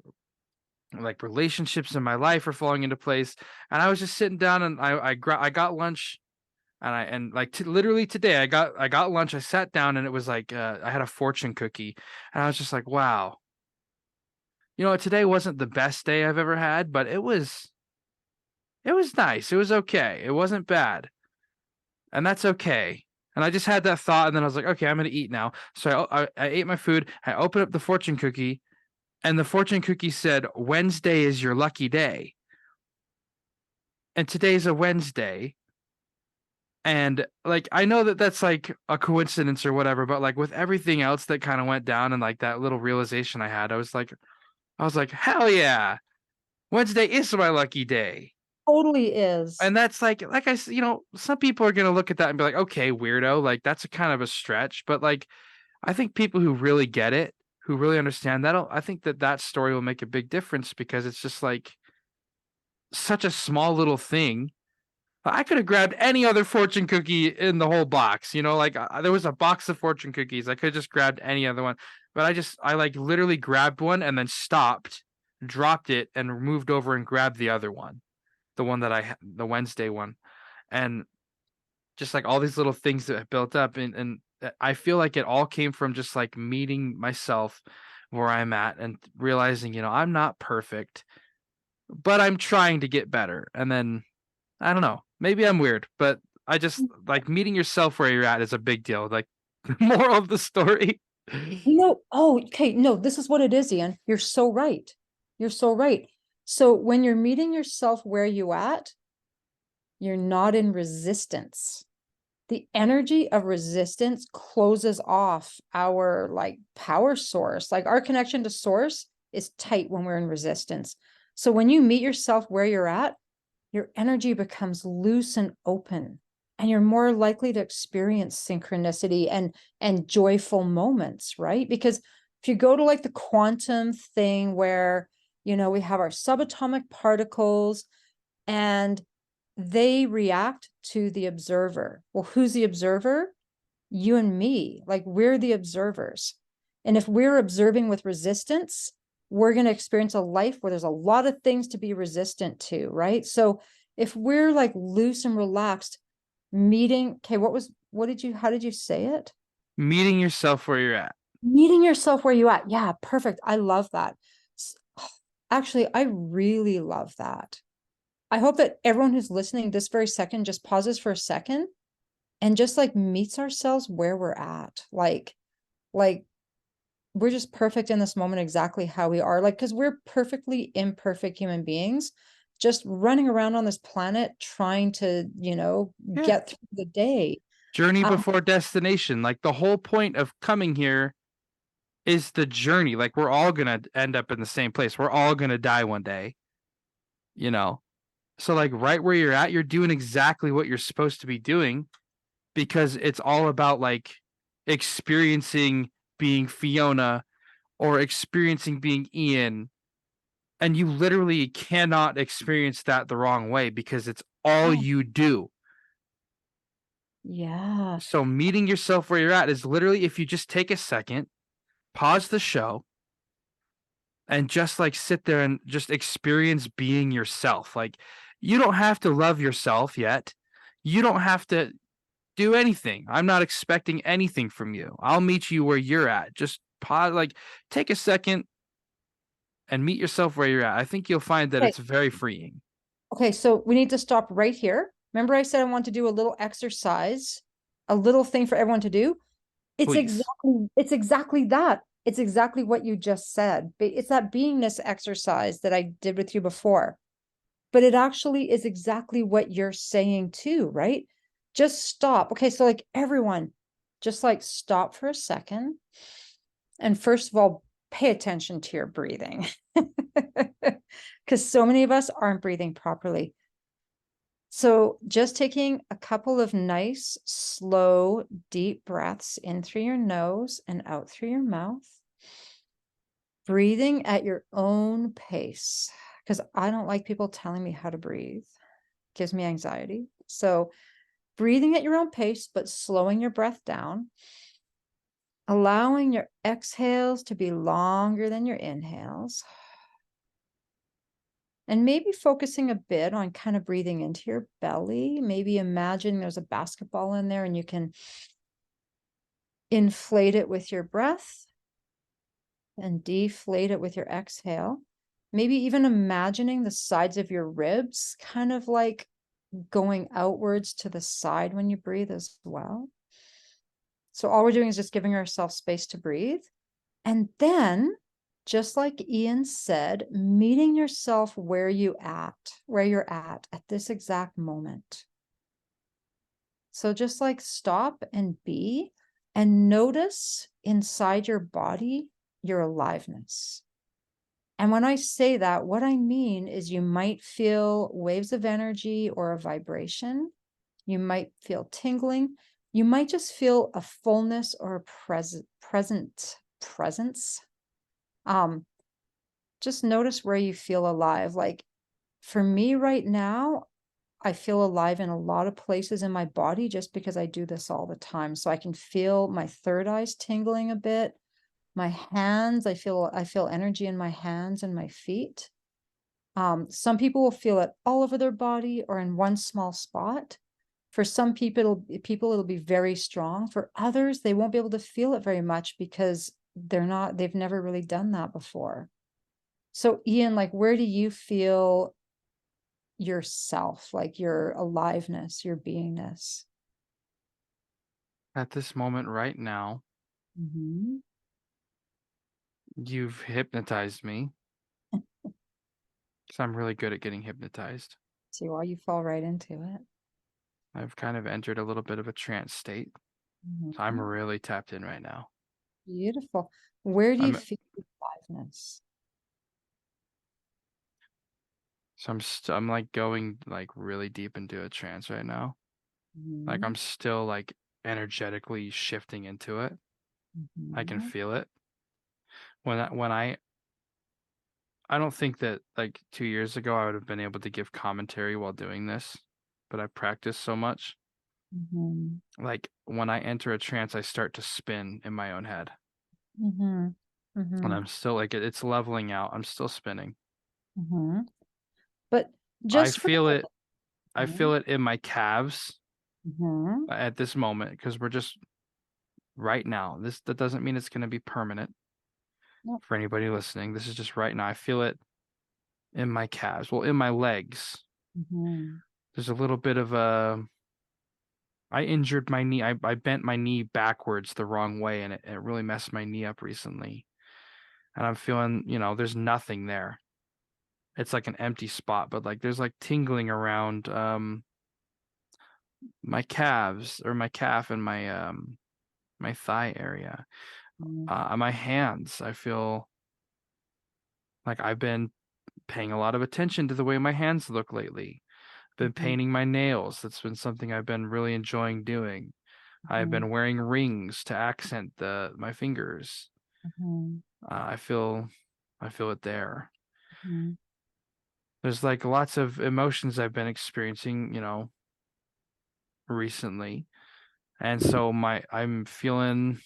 [SPEAKER 1] relationships in my life are falling into place. And I was just sitting down, and I got lunch, and like literally today I got lunch. I sat down, and it was like I had a fortune cookie, and I was just like, wow. Today wasn't the best day I've ever had, but it was nice. It was okay. It wasn't bad. And that's okay. And I just had that thought, and then I was like, okay, I'm gonna eat now. So I ate my food. I opened up the fortune cookie, and the fortune cookie said, "Wednesday is your lucky day." And today's a Wednesday. And like I know that that's like a coincidence or whatever, but like with everything else that kind of went down, and like that little realization I had, I was like, hell yeah, Wednesday is my lucky day.
[SPEAKER 2] Totally is.
[SPEAKER 1] And that's like some people are gonna look at that and be like, okay, weirdo, like that's a kind of a stretch, but like I think people who really get it, who really understand that, I think that story will make a big difference because it's just like such a small little thing. I could have grabbed any other fortune cookie in the whole box, like there was a box of fortune cookies. I could have just grabbed any other one, but I like literally grabbed one and then stopped, dropped it, and moved over and grabbed the other one, the one that the Wednesday one, and just like all these little things that have built up, and I feel like it all came from just like meeting myself where I'm at and realizing, I'm not perfect, but I'm trying to get better. And then I don't know, maybe I'm weird, but I just like meeting yourself where you're at is a big deal. Like moral of the story.
[SPEAKER 2] Oh, okay. No, this is what it is, Ian. You're so right. You're so right. So when you're meeting yourself where you at, you're not in resistance. The energy of resistance closes off our like power source. Like our connection to source is tight when we're in resistance. So when you meet yourself where you're at, your energy becomes loose and open, and you're more likely to experience synchronicity and joyful moments, right? Because if you go to like the quantum thing where We have our subatomic particles, and they react to the observer. Well, who's the observer? You and me. Like, we're the observers. And if we're observing with resistance, we're going to experience a life where there's a lot of things to be resistant to, right? So if we're like loose and relaxed, okay, how did you say it?
[SPEAKER 1] Meeting yourself where you're at.
[SPEAKER 2] Meeting yourself where you at. Yeah, perfect. I love that. Actually, I really love that. I hope that everyone who's listening this very second just pauses for a second and just like meets ourselves where we're at. Like we're just perfect in this moment, exactly how we are. Like, because we're perfectly imperfect human beings, just running around on this planet trying to,
[SPEAKER 1] Yeah.
[SPEAKER 2] get through the day.
[SPEAKER 1] Journey
[SPEAKER 2] Um,
[SPEAKER 1] before destination. Like the whole point of coming here is the journey. Like we're all gonna end up in the same place. We're all gonna die one day, you know. So like right where you're at, you're doing exactly what you're supposed to be doing because it's all about like experiencing being Fiona or experiencing being Ian. And you literally cannot experience that the wrong way because it's all
[SPEAKER 2] oh,
[SPEAKER 1] you do.
[SPEAKER 2] yeah.
[SPEAKER 1] So meeting yourself where you're at is literally if you just take a second, pause the show, and just like sit there and just experience being yourself. Like you don't have to love yourself yet. You don't have to do anything. I'm not expecting anything from you. I'll meet you where you're at. Just pause, like take a second and meet yourself where you're at. I think you'll find that
[SPEAKER 2] Okay.
[SPEAKER 1] it's very freeing.
[SPEAKER 2] Okay, so we need to stop right here. Remember I said I want to do a little exercise, a little thing for everyone to do?
[SPEAKER 1] Please.
[SPEAKER 2] It's exactly that. It's exactly what you just said. It's that beingness exercise that I did with you before. But it actually is exactly what you're saying too, right? Just stop. Okay, so like everyone, just like stop for a second. And first of all, pay attention to your breathing. Because so many of us aren't breathing properly. So just taking a couple of nice, slow, deep breaths in through your nose and out through your mouth. Breathing at your own pace, because I don't like people telling me how to breathe. It gives me anxiety. So breathing at your own pace, but slowing your breath down, allowing your exhales to be longer than your inhales, and maybe focusing a bit on kind of breathing into your belly. Maybe imagine there's a basketball in there and you can inflate it with your breath and deflate it with your exhale. Maybe even imagining the sides of your ribs kind of like going outwards to the side when you breathe as well. So all we're doing is just giving ourselves space to breathe. And then, just like Ian said, meeting yourself where you're at this exact moment. So just like stop and be, and notice inside your body your aliveness. And when I say that, what I mean is you might feel waves of energy or a vibration. You might feel tingling. You might just feel a fullness or a presence. Um, just notice where you feel alive. Like for me right now, I feel alive in a lot of places in my body just because I do this all the time. So I can feel my third eyes tingling a bit. My hands, I feel energy in my hands and my feet. Some people will feel it all over their body or in one small spot. For some it'll be very strong. For others, they won't be able to feel it very much because they've never really done that before. So Ian, like where do you feel yourself, like your aliveness, your beingness?
[SPEAKER 1] At this moment right now,
[SPEAKER 2] Mm-hmm.
[SPEAKER 1] you've hypnotized me because I'm really good at getting hypnotized.
[SPEAKER 2] See why you fall right into it.
[SPEAKER 1] I've kind of entered a little bit of a trance state. So I'm
[SPEAKER 2] Mm-hmm.
[SPEAKER 1] really tapped in right now.
[SPEAKER 2] Beautiful. Where do you
[SPEAKER 1] I'm
[SPEAKER 2] feel aliveness?
[SPEAKER 1] I'm like going like really deep into a trance right now. Like
[SPEAKER 2] Mm-hmm.
[SPEAKER 1] I'm still like energetically shifting into it. I can
[SPEAKER 2] Mm-hmm.
[SPEAKER 1] feel it. When I I don't think that like 2 years ago I would have been able to give commentary while doing this, but I practiced so much.
[SPEAKER 2] Mhm.
[SPEAKER 1] Like when I enter a trance, I start to spin in my own head.
[SPEAKER 2] Mhm.
[SPEAKER 1] And
[SPEAKER 2] Mhm.
[SPEAKER 1] I'm still like it's leveling out. I'm still spinning.
[SPEAKER 2] Mhm. But
[SPEAKER 1] I
[SPEAKER 2] just for
[SPEAKER 1] feel it. I
[SPEAKER 2] Mhm.
[SPEAKER 1] feel it in my calves
[SPEAKER 2] Mhm.
[SPEAKER 1] at this moment because we're just right now. That doesn't mean it's going to be permanent
[SPEAKER 2] Yep.
[SPEAKER 1] for anybody listening. This is just right now. I feel it in my calves. Well, in my legs.
[SPEAKER 2] Mhm.
[SPEAKER 1] There's a little bit of a I injured my knee. I bent my knee backwards the wrong way and it really messed my knee up recently. And I'm feeling, there's nothing there. It's like an empty spot, but like there's like tingling around my calves or my calf and my thigh area.
[SPEAKER 2] Mhm.
[SPEAKER 1] My hands, I feel like I've been paying a lot of attention to the way my hands look lately. Been
[SPEAKER 2] Mhm.
[SPEAKER 1] painting my nails. That's been something I've been really enjoying doing. I've
[SPEAKER 2] Mhm.
[SPEAKER 1] been wearing rings to accent my fingers.
[SPEAKER 2] Mhm.
[SPEAKER 1] I feel it there.
[SPEAKER 2] Mhm.
[SPEAKER 1] There's like lots of emotions I've been experiencing, recently. And so I'm feeling,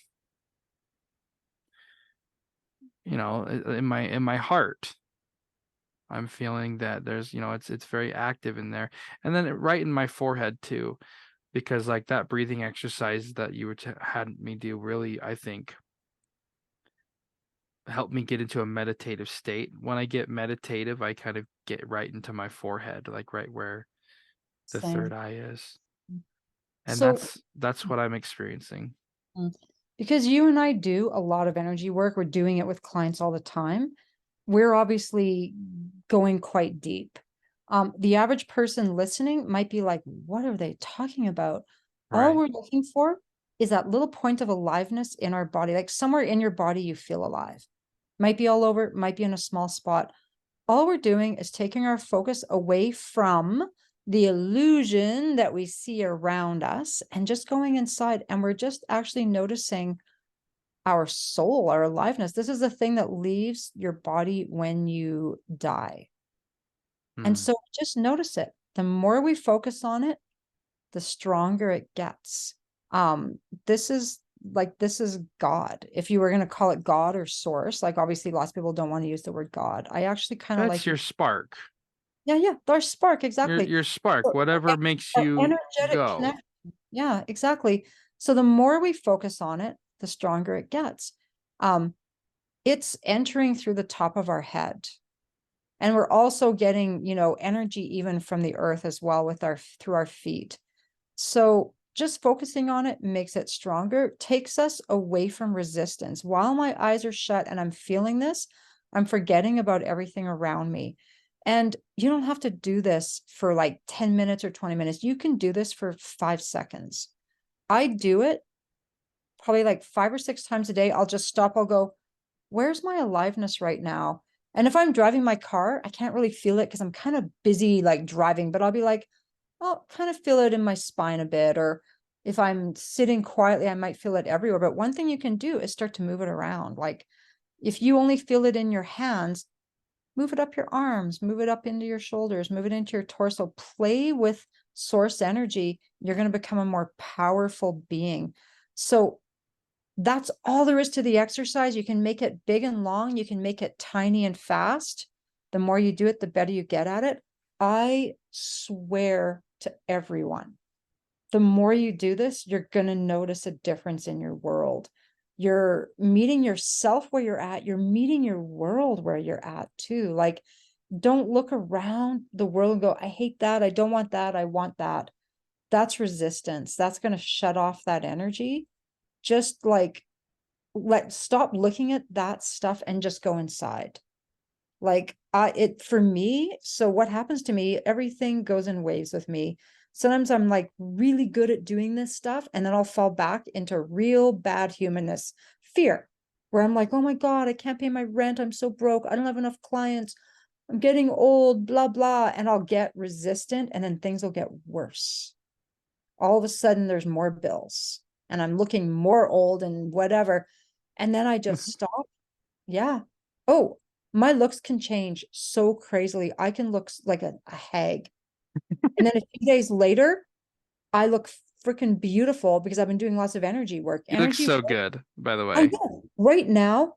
[SPEAKER 1] in my heart, I'm feeling that there's, it's very active in there. And then right in my forehead too, because like that breathing exercise that you had me do really, I think, helped me get into a meditative state. When I get meditative, I kind of get right into my forehead, like right where the third
[SPEAKER 2] Same.
[SPEAKER 1] eye is. And
[SPEAKER 2] So
[SPEAKER 1] that's what I'm experiencing.
[SPEAKER 2] Mm. Because you and I do a lot of energy work, we're doing it with clients all the time. We're obviously going quite deep. The average person listening might be like, what are they talking about? All
[SPEAKER 1] Right.
[SPEAKER 2] we're looking for is that little point of aliveness in our body, like somewhere in your body you feel alive. Might be all over, might be in a small spot. All we're doing is taking our focus away from the illusion that we see around us and just going inside. And we're just actually noticing our soul, our aliveness. This is the thing that leaves your body when you die. And
[SPEAKER 1] Hmm.
[SPEAKER 2] so just notice it. The more we focus on it, the stronger it gets. Um, this is God. If you were going to call it God or source, like obviously lots of people don't want to use the word God. I actually kind of
[SPEAKER 1] That's
[SPEAKER 2] like
[SPEAKER 1] your
[SPEAKER 2] you.
[SPEAKER 1] spark.
[SPEAKER 2] Yeah, yeah, our spark,
[SPEAKER 1] Your
[SPEAKER 2] exactly.
[SPEAKER 1] your spark,
[SPEAKER 2] So
[SPEAKER 1] whatever makes
[SPEAKER 2] our
[SPEAKER 1] you
[SPEAKER 2] energetic
[SPEAKER 1] go.
[SPEAKER 2] connection. Yeah, exactly. So the more we focus on it, the stronger it gets. Um, it's entering through the top of our head. And we're also getting, energy even from the earth as well with our through our feet. So just focusing on it makes it stronger, takes us away from resistance. While my eyes are shut and I'm feeling this, I'm forgetting about everything around me. And you don't have to do this for like 10 minutes or 20 minutes. You can do this for 5 seconds. I do it probably like 5 or 6 times a day. I'll just stop. I'll go, where's my aliveness right now? And if I'm driving my car, I can't really feel it because I'm kind of busy like driving, but I'll be like, I'll kind of feel it in my spine a bit. Or if I'm sitting quietly, I might feel it everywhere. But one thing you can do is start to move it around. Like if you only feel it in your hands, move it up your arms, move it up into your shoulders, move it into your torso, play with source energy. You're going to become a more powerful being. So that's all there is to the exercise. You can make it big and long. You can make it tiny and fast. The more you do it, the better you get at it. I swear to everyone, the more you do this, you're going to notice a difference in your world. You're meeting yourself where you're at. You're meeting your world where you're at too. Like, don't look around the world and go, I hate that. I don't want that. I want that. That's resistance. That's going to shut off that energy. Just like stop looking at that stuff and just go inside. Like it for me, so what happens to me, everything goes in waves with me. Sometimes I'm like really good at doing this stuff and then I'll fall back into real bad humanness, fear, where I'm like, oh my God, I can't pay my rent, I'm so broke, I don't have enough clients, I'm getting old, blah blah, and I'll get resistant and then things will get worse. All of a sudden there's more bills and I'm looking more old and whatever. And then I just stop. Yeah. Oh, my looks can change so crazily. I can look like a hag. And then a few days later, I look freaking beautiful because I've been doing lots of energy work.
[SPEAKER 1] You look
[SPEAKER 2] Energy
[SPEAKER 1] so
[SPEAKER 2] work.
[SPEAKER 1] good, by the
[SPEAKER 2] Oh,
[SPEAKER 1] way.
[SPEAKER 2] yeah. Right now,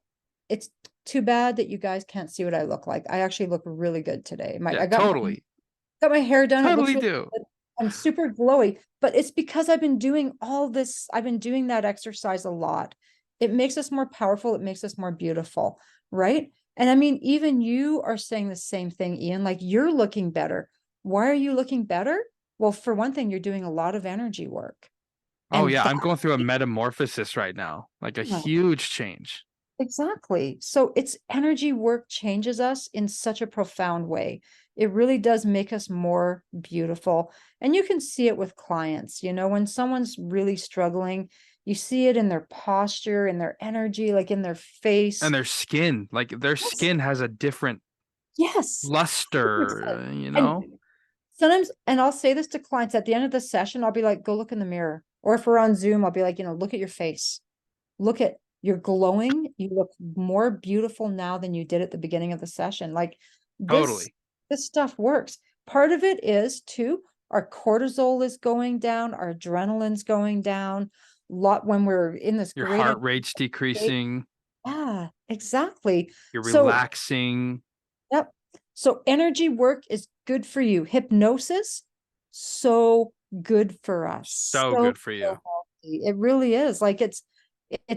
[SPEAKER 2] it's too bad that you guys can't see what I look like. I actually look really good today.
[SPEAKER 1] Yeah,
[SPEAKER 2] I
[SPEAKER 1] totally.
[SPEAKER 2] got my hair done. It looks
[SPEAKER 1] Totally
[SPEAKER 2] really
[SPEAKER 1] do.
[SPEAKER 2] good. I'm super glowy, but it's because I've been doing all this. I've been doing that exercise a lot. It makes us more powerful. It makes us more beautiful, right? And I mean, even you are saying the same thing, Ian, like you're looking better. Why are you looking better? Well, for one thing, you're doing a lot of energy work.
[SPEAKER 1] Oh
[SPEAKER 2] And
[SPEAKER 1] yeah,
[SPEAKER 2] that,
[SPEAKER 1] I'm going through a metamorphosis right now, like a
[SPEAKER 2] yeah,
[SPEAKER 1] huge change.
[SPEAKER 2] exactly. So it's energy work changes us in such a profound way. It really does make us more beautiful. And you can see it with clients, when someone's really struggling, you see it in their posture, in their energy, like in their face.
[SPEAKER 1] And their skin, like their
[SPEAKER 2] Yes,
[SPEAKER 1] skin has a different
[SPEAKER 2] yes.
[SPEAKER 1] luster,
[SPEAKER 2] 100%.
[SPEAKER 1] you
[SPEAKER 2] And
[SPEAKER 1] know?
[SPEAKER 2] sometimes, and I'll say this to clients at the end of the session, I'll be like, go look in the mirror. Or if we're on Zoom, I'll be like, look at your face. Look at you're glowing. You look more beautiful now than you did at the beginning of the session. Like this,
[SPEAKER 1] Totally.
[SPEAKER 2] this stuff works. Part of it is too, our cortisol is going down, our adrenaline's going down. Lot when we're in this
[SPEAKER 1] Your
[SPEAKER 2] great
[SPEAKER 1] heart rate's
[SPEAKER 2] state.
[SPEAKER 1] decreasing,
[SPEAKER 2] Yeah, exactly.
[SPEAKER 1] you're
[SPEAKER 2] So,
[SPEAKER 1] relaxing.
[SPEAKER 2] yep. So energy work is good for you. Hypnosis, so good for us.
[SPEAKER 1] So
[SPEAKER 2] So,
[SPEAKER 1] good for you.
[SPEAKER 2] so healthy. It really is. Like it's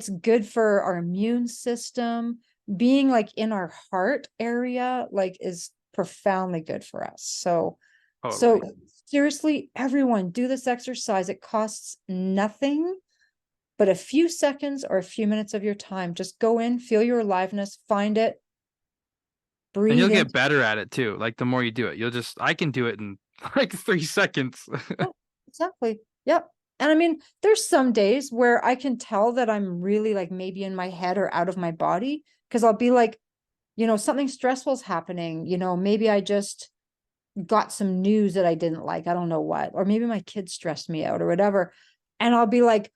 [SPEAKER 2] good for our immune system. Being like in our heart area, like is profoundly good for us. So
[SPEAKER 1] Totally.
[SPEAKER 2] seriously, everyone do this exercise. It costs nothing but a few seconds or a few minutes of your time. Just go in, feel your aliveness, find it,
[SPEAKER 1] And you'll
[SPEAKER 2] breathe in.
[SPEAKER 1] get better at it too. Like the more you do it, I can do it in like 3 seconds.
[SPEAKER 2] Yeah, exactly. Yep. And I mean, there's some days where I can tell that I'm really like maybe in my head or out of my body because I'll be like, something stressful is happening. Maybe I just got some news that I didn't like. I don't know what. Or maybe my kids stressed me out or whatever. And I'll be like,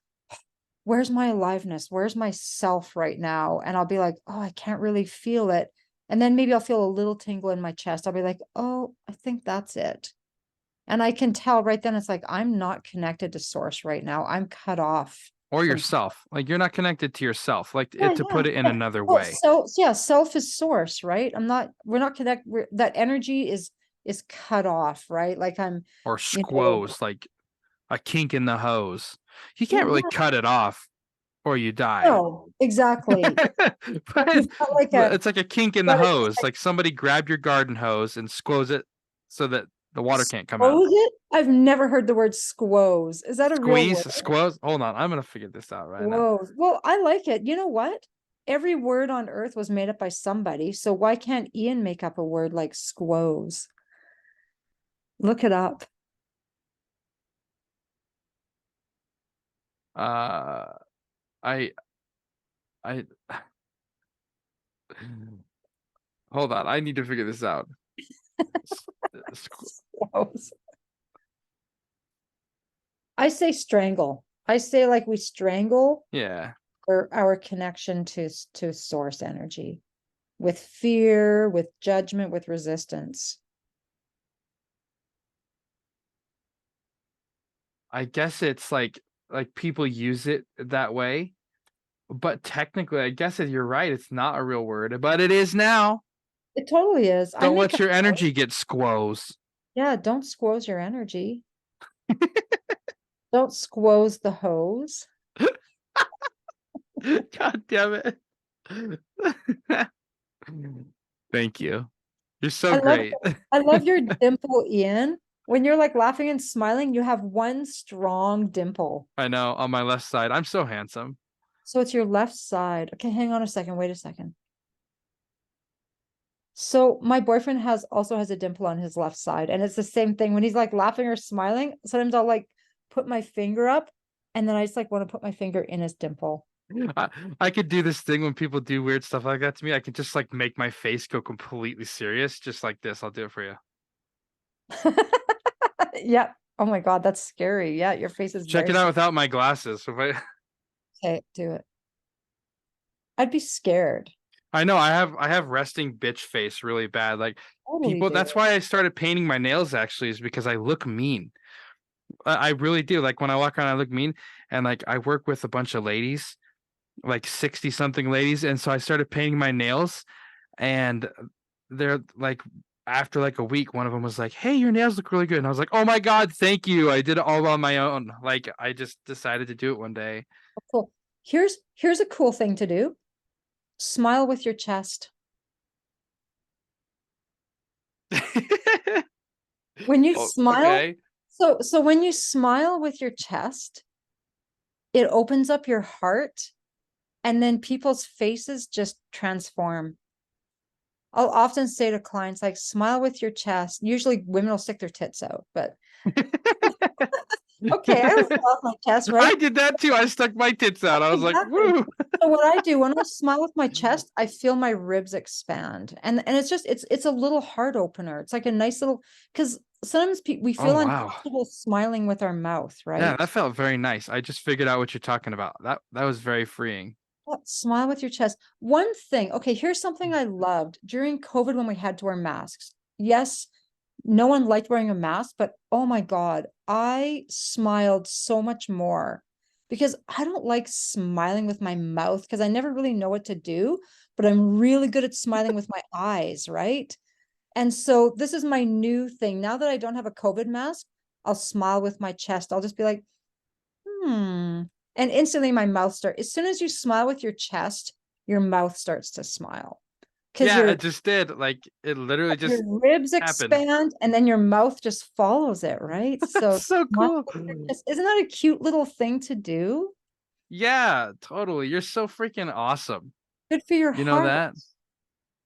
[SPEAKER 2] where's my aliveness? Where's my self right now? And I'll be like, oh, I can't really feel it. And then maybe I'll feel a little tingle in my chest. I'll be like, oh, I think that's it. And I can tell right then it's like, I'm not connected to source right now. I'm cut off
[SPEAKER 1] Or
[SPEAKER 2] from.
[SPEAKER 1] yourself. Like you're not connected to yourself. Like
[SPEAKER 2] Yeah,
[SPEAKER 1] to
[SPEAKER 2] yeah.
[SPEAKER 1] put it in another
[SPEAKER 2] Well,
[SPEAKER 1] way.
[SPEAKER 2] so yeah, self is source, right? We're not connected. That energy is cut off, right? Like
[SPEAKER 1] Or
[SPEAKER 2] you know,
[SPEAKER 1] squoze, like a kink in the hose. You can't really
[SPEAKER 2] yeah,
[SPEAKER 1] cut it off or you die.
[SPEAKER 2] no, exactly.
[SPEAKER 1] But
[SPEAKER 2] You've got like
[SPEAKER 1] it's like a kink in the
[SPEAKER 2] got
[SPEAKER 1] hose. Like somebody grabbed your garden hose and squoze it so that the water can't come out.
[SPEAKER 2] squoze it. I've never heard the word squoze. Is that a real
[SPEAKER 1] Squeeze,
[SPEAKER 2] word?
[SPEAKER 1] squoze. Hold on, I'm gonna figure this out right now.
[SPEAKER 2] Whoa. Well, I like it. You know what? Every word on earth was made up by somebody. So why can't Ian make up a word like squoze? Look it up.
[SPEAKER 1] Uh, I, I, hold on. I need to figure this out.
[SPEAKER 2] Squoze. I say strangle. I say like we strangle
[SPEAKER 1] Yeah,
[SPEAKER 2] our connection to source energy with fear, with judgment, with resistance.
[SPEAKER 1] I guess it's like people use it that way, but technically, I guess you're right. It's not a real word, but it is now.
[SPEAKER 2] It totally is. I
[SPEAKER 1] Don't
[SPEAKER 2] make
[SPEAKER 1] let
[SPEAKER 2] up.
[SPEAKER 1] your energy get squoze.
[SPEAKER 2] Yeah, don't squoze your energy. Don't squoze the hose.
[SPEAKER 1] God damn it. Thank you. You're so
[SPEAKER 2] I love
[SPEAKER 1] great.
[SPEAKER 2] I love your dimple, Ian. When you're like laughing and smiling, you have one strong dimple.
[SPEAKER 1] I know, on my left side. I'm so handsome.
[SPEAKER 2] So it's your left side. Okay, hang on a second. Wait a second. So my boyfriend has a dimple on his left side, and it's the same thing. When he's like laughing or smiling, sometimes I'll like put my finger up, and then I just like want to put my finger in his dimple.
[SPEAKER 1] I, I could do this thing when people do weird stuff like that to me. I could just like make my face go completely serious, just like this. I'll do it for you.
[SPEAKER 2] Yeah. Oh my God, that's scary. Yeah, your face is
[SPEAKER 1] Check
[SPEAKER 2] very
[SPEAKER 1] it out
[SPEAKER 2] scary.
[SPEAKER 1] without my glasses. If I
[SPEAKER 2] Okay, do it. I'd be scared.
[SPEAKER 1] I know I have resting bitch face really bad. Like
[SPEAKER 2] Totally
[SPEAKER 1] people,
[SPEAKER 2] do.
[SPEAKER 1] that's why I started painting my nails actually, is because I look mean. I really do. Like when I walk around, I look mean. And like I work with a bunch of ladies, like 60 something ladies. And so I started painting my nails, and they're like, after like a week, one of them was like, "Hey, your nails look really good." And I was like, "Oh my God, thank you. I did it all on my own." Like I just decided to do it one day.
[SPEAKER 2] Oh, cool. Here's a cool thing to do. Smile with your chest. When you smile,
[SPEAKER 1] Okay.
[SPEAKER 2] so when you smile with your chest, it opens up your heart, and then people's faces just transform. I'll often say to clients, like, smile with your chest. Usually women will stick their tits out, but okay, I will smile with my chest, right?
[SPEAKER 1] I did that too. I stuck my tits out. I was like,
[SPEAKER 2] Exactly.
[SPEAKER 1] "Woo."
[SPEAKER 2] So what I do when I smile with my chest, I feel my ribs expand. And it's just it's a little heart opener. It's like a nice little, because sometimes we
[SPEAKER 1] Oh
[SPEAKER 2] feel
[SPEAKER 1] wow.
[SPEAKER 2] uncomfortable smiling with our mouth,
[SPEAKER 1] Yeah,
[SPEAKER 2] right?
[SPEAKER 1] that felt very nice. I just figured out what you're talking about. That was very freeing.
[SPEAKER 2] Well, smile with your chest. One thing, okay, here's something I loved during COVID when we had to wear masks. Yes, no one liked wearing a mask, but oh my God, I smiled so much more because I don't like smiling with my mouth because I never really know what to do, but I'm really good at smiling with my eyes, right? And so this is my new thing. Now that I don't have a COVID mask, I'll smile with my chest. I'll just be like, hmm. And instantly my mouth starts. As soon as you smile with your chest, your mouth starts to smile because
[SPEAKER 1] Yeah, it just did. Like it literally
[SPEAKER 2] your
[SPEAKER 1] just
[SPEAKER 2] ribs
[SPEAKER 1] happened.
[SPEAKER 2] expand and then your mouth just follows it, right?
[SPEAKER 1] That's
[SPEAKER 2] So
[SPEAKER 1] so
[SPEAKER 2] smile
[SPEAKER 1] cool.
[SPEAKER 2] with your chest. Isn't that a cute little thing to do?
[SPEAKER 1] Yeah, totally. You're so freaking awesome.
[SPEAKER 2] Good for your
[SPEAKER 1] You know
[SPEAKER 2] heart.
[SPEAKER 1] that?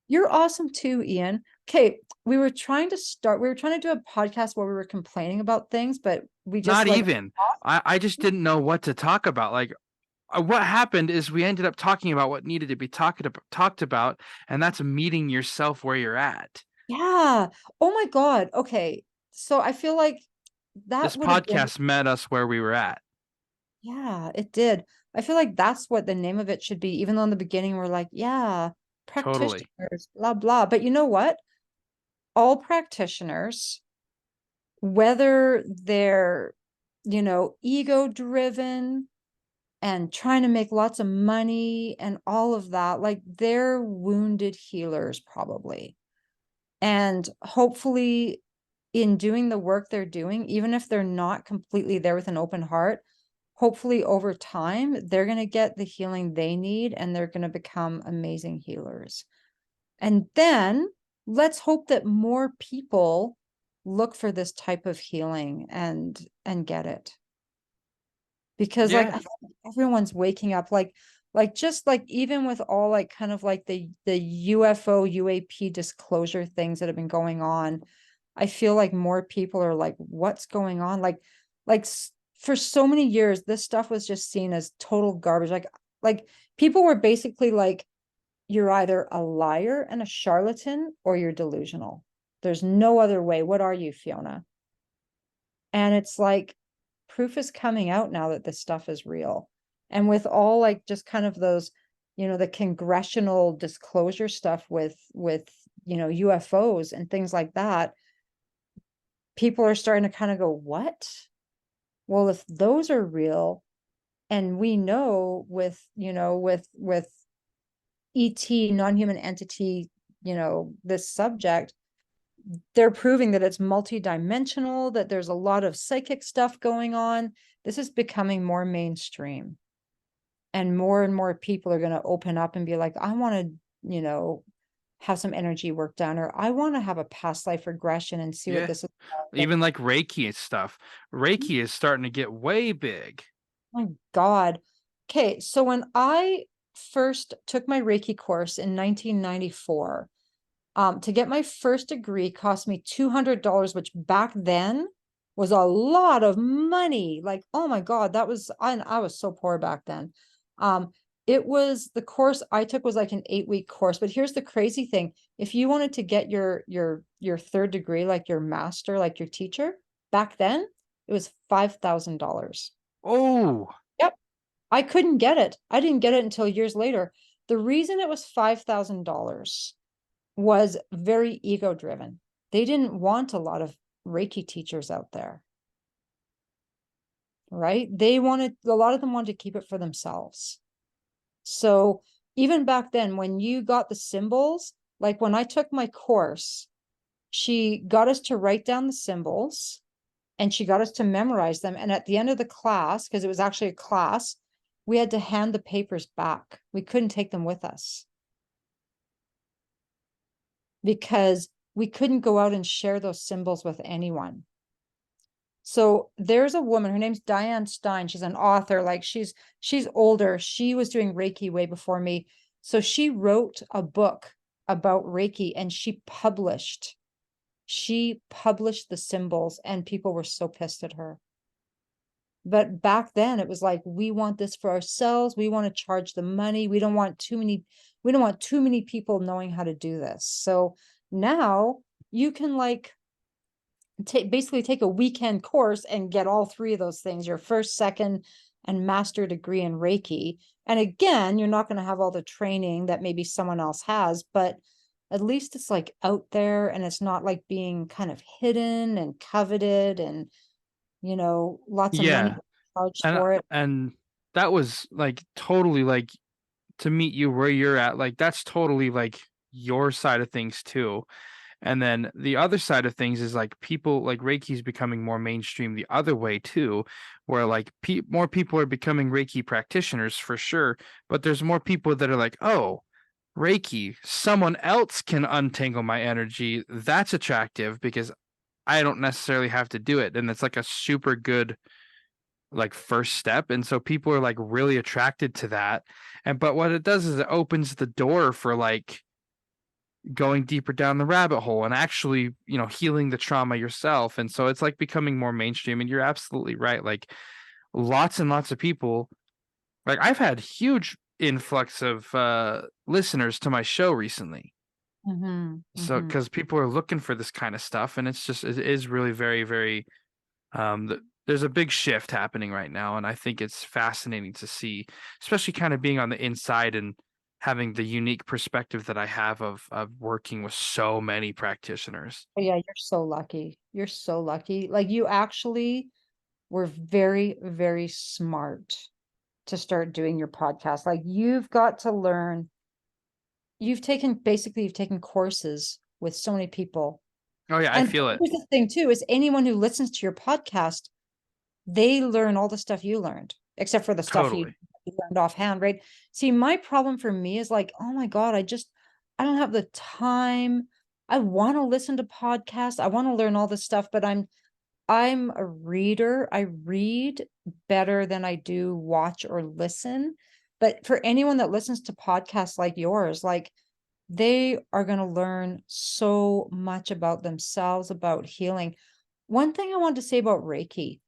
[SPEAKER 2] You're awesome too, Ian. Okay, we were trying to do a podcast where we were complaining about things, but we just
[SPEAKER 1] Not
[SPEAKER 2] like,
[SPEAKER 1] even. I just didn't know what to talk about. Like what happened is we ended up talking about what needed to be talked about, and that's meeting yourself where you're at.
[SPEAKER 2] yeah. Oh my God. Okay. So I feel like that
[SPEAKER 1] This
[SPEAKER 2] would have been,
[SPEAKER 1] podcast met us where we were at.
[SPEAKER 2] yeah, it did. I feel like that's what the name of it should be, even though in the beginning we're like, yeah,
[SPEAKER 1] Totally.
[SPEAKER 2] practitioners, blah, blah. But you know what? All practitioners, whether they're, ego driven and trying to make lots of money and all of that, like they're wounded healers probably. And hopefully, in doing the work they're doing, even if they're not completely there with an open heart, hopefully over time, they're going to get the healing they need and they're going to become amazing healers. And then let's hope that more people look for this type of healing and get it. Because like
[SPEAKER 1] Yeah.
[SPEAKER 2] I think everyone's waking up just like even with all like kind of like the UFO UAP disclosure things that have been going on, I feel like more people are like, what's going on? Like for so many years, this stuff was just seen as total garbage. Like people were basically like, you're either a liar and a charlatan or you're delusional. There's no other way. What are you, Fiona? And it's like proof is coming out now that this stuff is real. And with all like just kind of those, the congressional disclosure stuff with UFOs and things like that, people are starting to kind of go, what? Well, if those are real, and we know with ET, non-human entity, this subject, they're proving that it's multidimensional, that there's a lot of psychic stuff going on. This is becoming more mainstream. And more people are going to open up and be like, I want to, have some energy work done, or I want to have a past life regression and see what
[SPEAKER 1] Yeah.
[SPEAKER 2] this is about.
[SPEAKER 1] Even like Reiki and stuff. Reiki is starting to get way big.
[SPEAKER 2] My God. Okay, so when I first took my Reiki course in 1994, to get my first degree cost me $200, which back then was a lot of money. Like, oh my God, I was so poor back then. Um, it was the course I took was like an 8-week course. But here's the crazy thing: if you wanted to get your third degree, like your master, like your teacher, back then it was $5,000.
[SPEAKER 1] Oh,
[SPEAKER 2] Yep. I couldn't get it. I didn't get it until years later. The reason it was $5,000 was very ego driven. They didn't want a lot of Reiki teachers out there, right? A lot of them wanted to keep it for themselves. So even back then, when you got the symbols, like when I took my course, she got us to write down the symbols and she got us to memorize them. And at the end of the class, because it was actually a class, we had to hand the papers back. We couldn't take them with us because we couldn't go out and share those symbols with anyone. So there's a woman, her name's Diane Stein. She's an author, like she's older. She was doing Reiki way before me. So she wrote a book about Reiki and she published the symbols and people were so pissed at her. But back then it was like, we want this for ourselves. We want to charge the money. We don't want too many people knowing how to do this. So now you can like basically take a weekend course and get all three of those things, your first, second, and master degree in Reiki. And again, you're not going to have all the training that maybe someone else has, but at least it's like out there and it's not like being kind of hidden and coveted and, lots of money
[SPEAKER 1] Yeah.
[SPEAKER 2] charged
[SPEAKER 1] And
[SPEAKER 2] for it.
[SPEAKER 1] and that was like totally like to meet you where you're at, like that's totally like your side of things too. And then the other side of things is like people like Reiki's becoming more mainstream the other way too, where like more people are becoming Reiki practitioners for sure, but there's more people that are like, oh, Reiki, someone else can untangle my energy. That's attractive because I don't necessarily have to do it. And it's like a super good like first step. And so people are like really attracted to that. And but what it does is it opens the door for like going deeper down the rabbit hole and actually, healing the trauma yourself. And so it's like becoming more mainstream. And you're absolutely right. Like lots and lots of people, like I've had huge influx of listeners to my show recently. So because people are looking for this kind of stuff, and it is really very, very there's a big shift happening right now, and I think it's fascinating to see, especially kind of being on the inside and having the unique perspective that I have of working with so many practitioners.
[SPEAKER 2] Oh, yeah, you're so lucky. You're so lucky. Like you actually were very, very smart to start doing your podcast. Like you've got to learn. You've taken courses with so many people.
[SPEAKER 1] Oh yeah, I
[SPEAKER 2] And
[SPEAKER 1] feel it.
[SPEAKER 2] here's the thing too, is anyone who listens to your podcast, they learn all the stuff you learned, except for the stuff you
[SPEAKER 1] Totally.
[SPEAKER 2] learned offhand, right? See, my problem for me is like, oh my God, I don't have the time. I want to listen to podcasts. I want to learn all this stuff, but I'm a reader. I read better than I do watch or listen. But for anyone that listens to podcasts like yours, like they are going to learn so much about themselves, about healing. One thing I want to say about Reiki.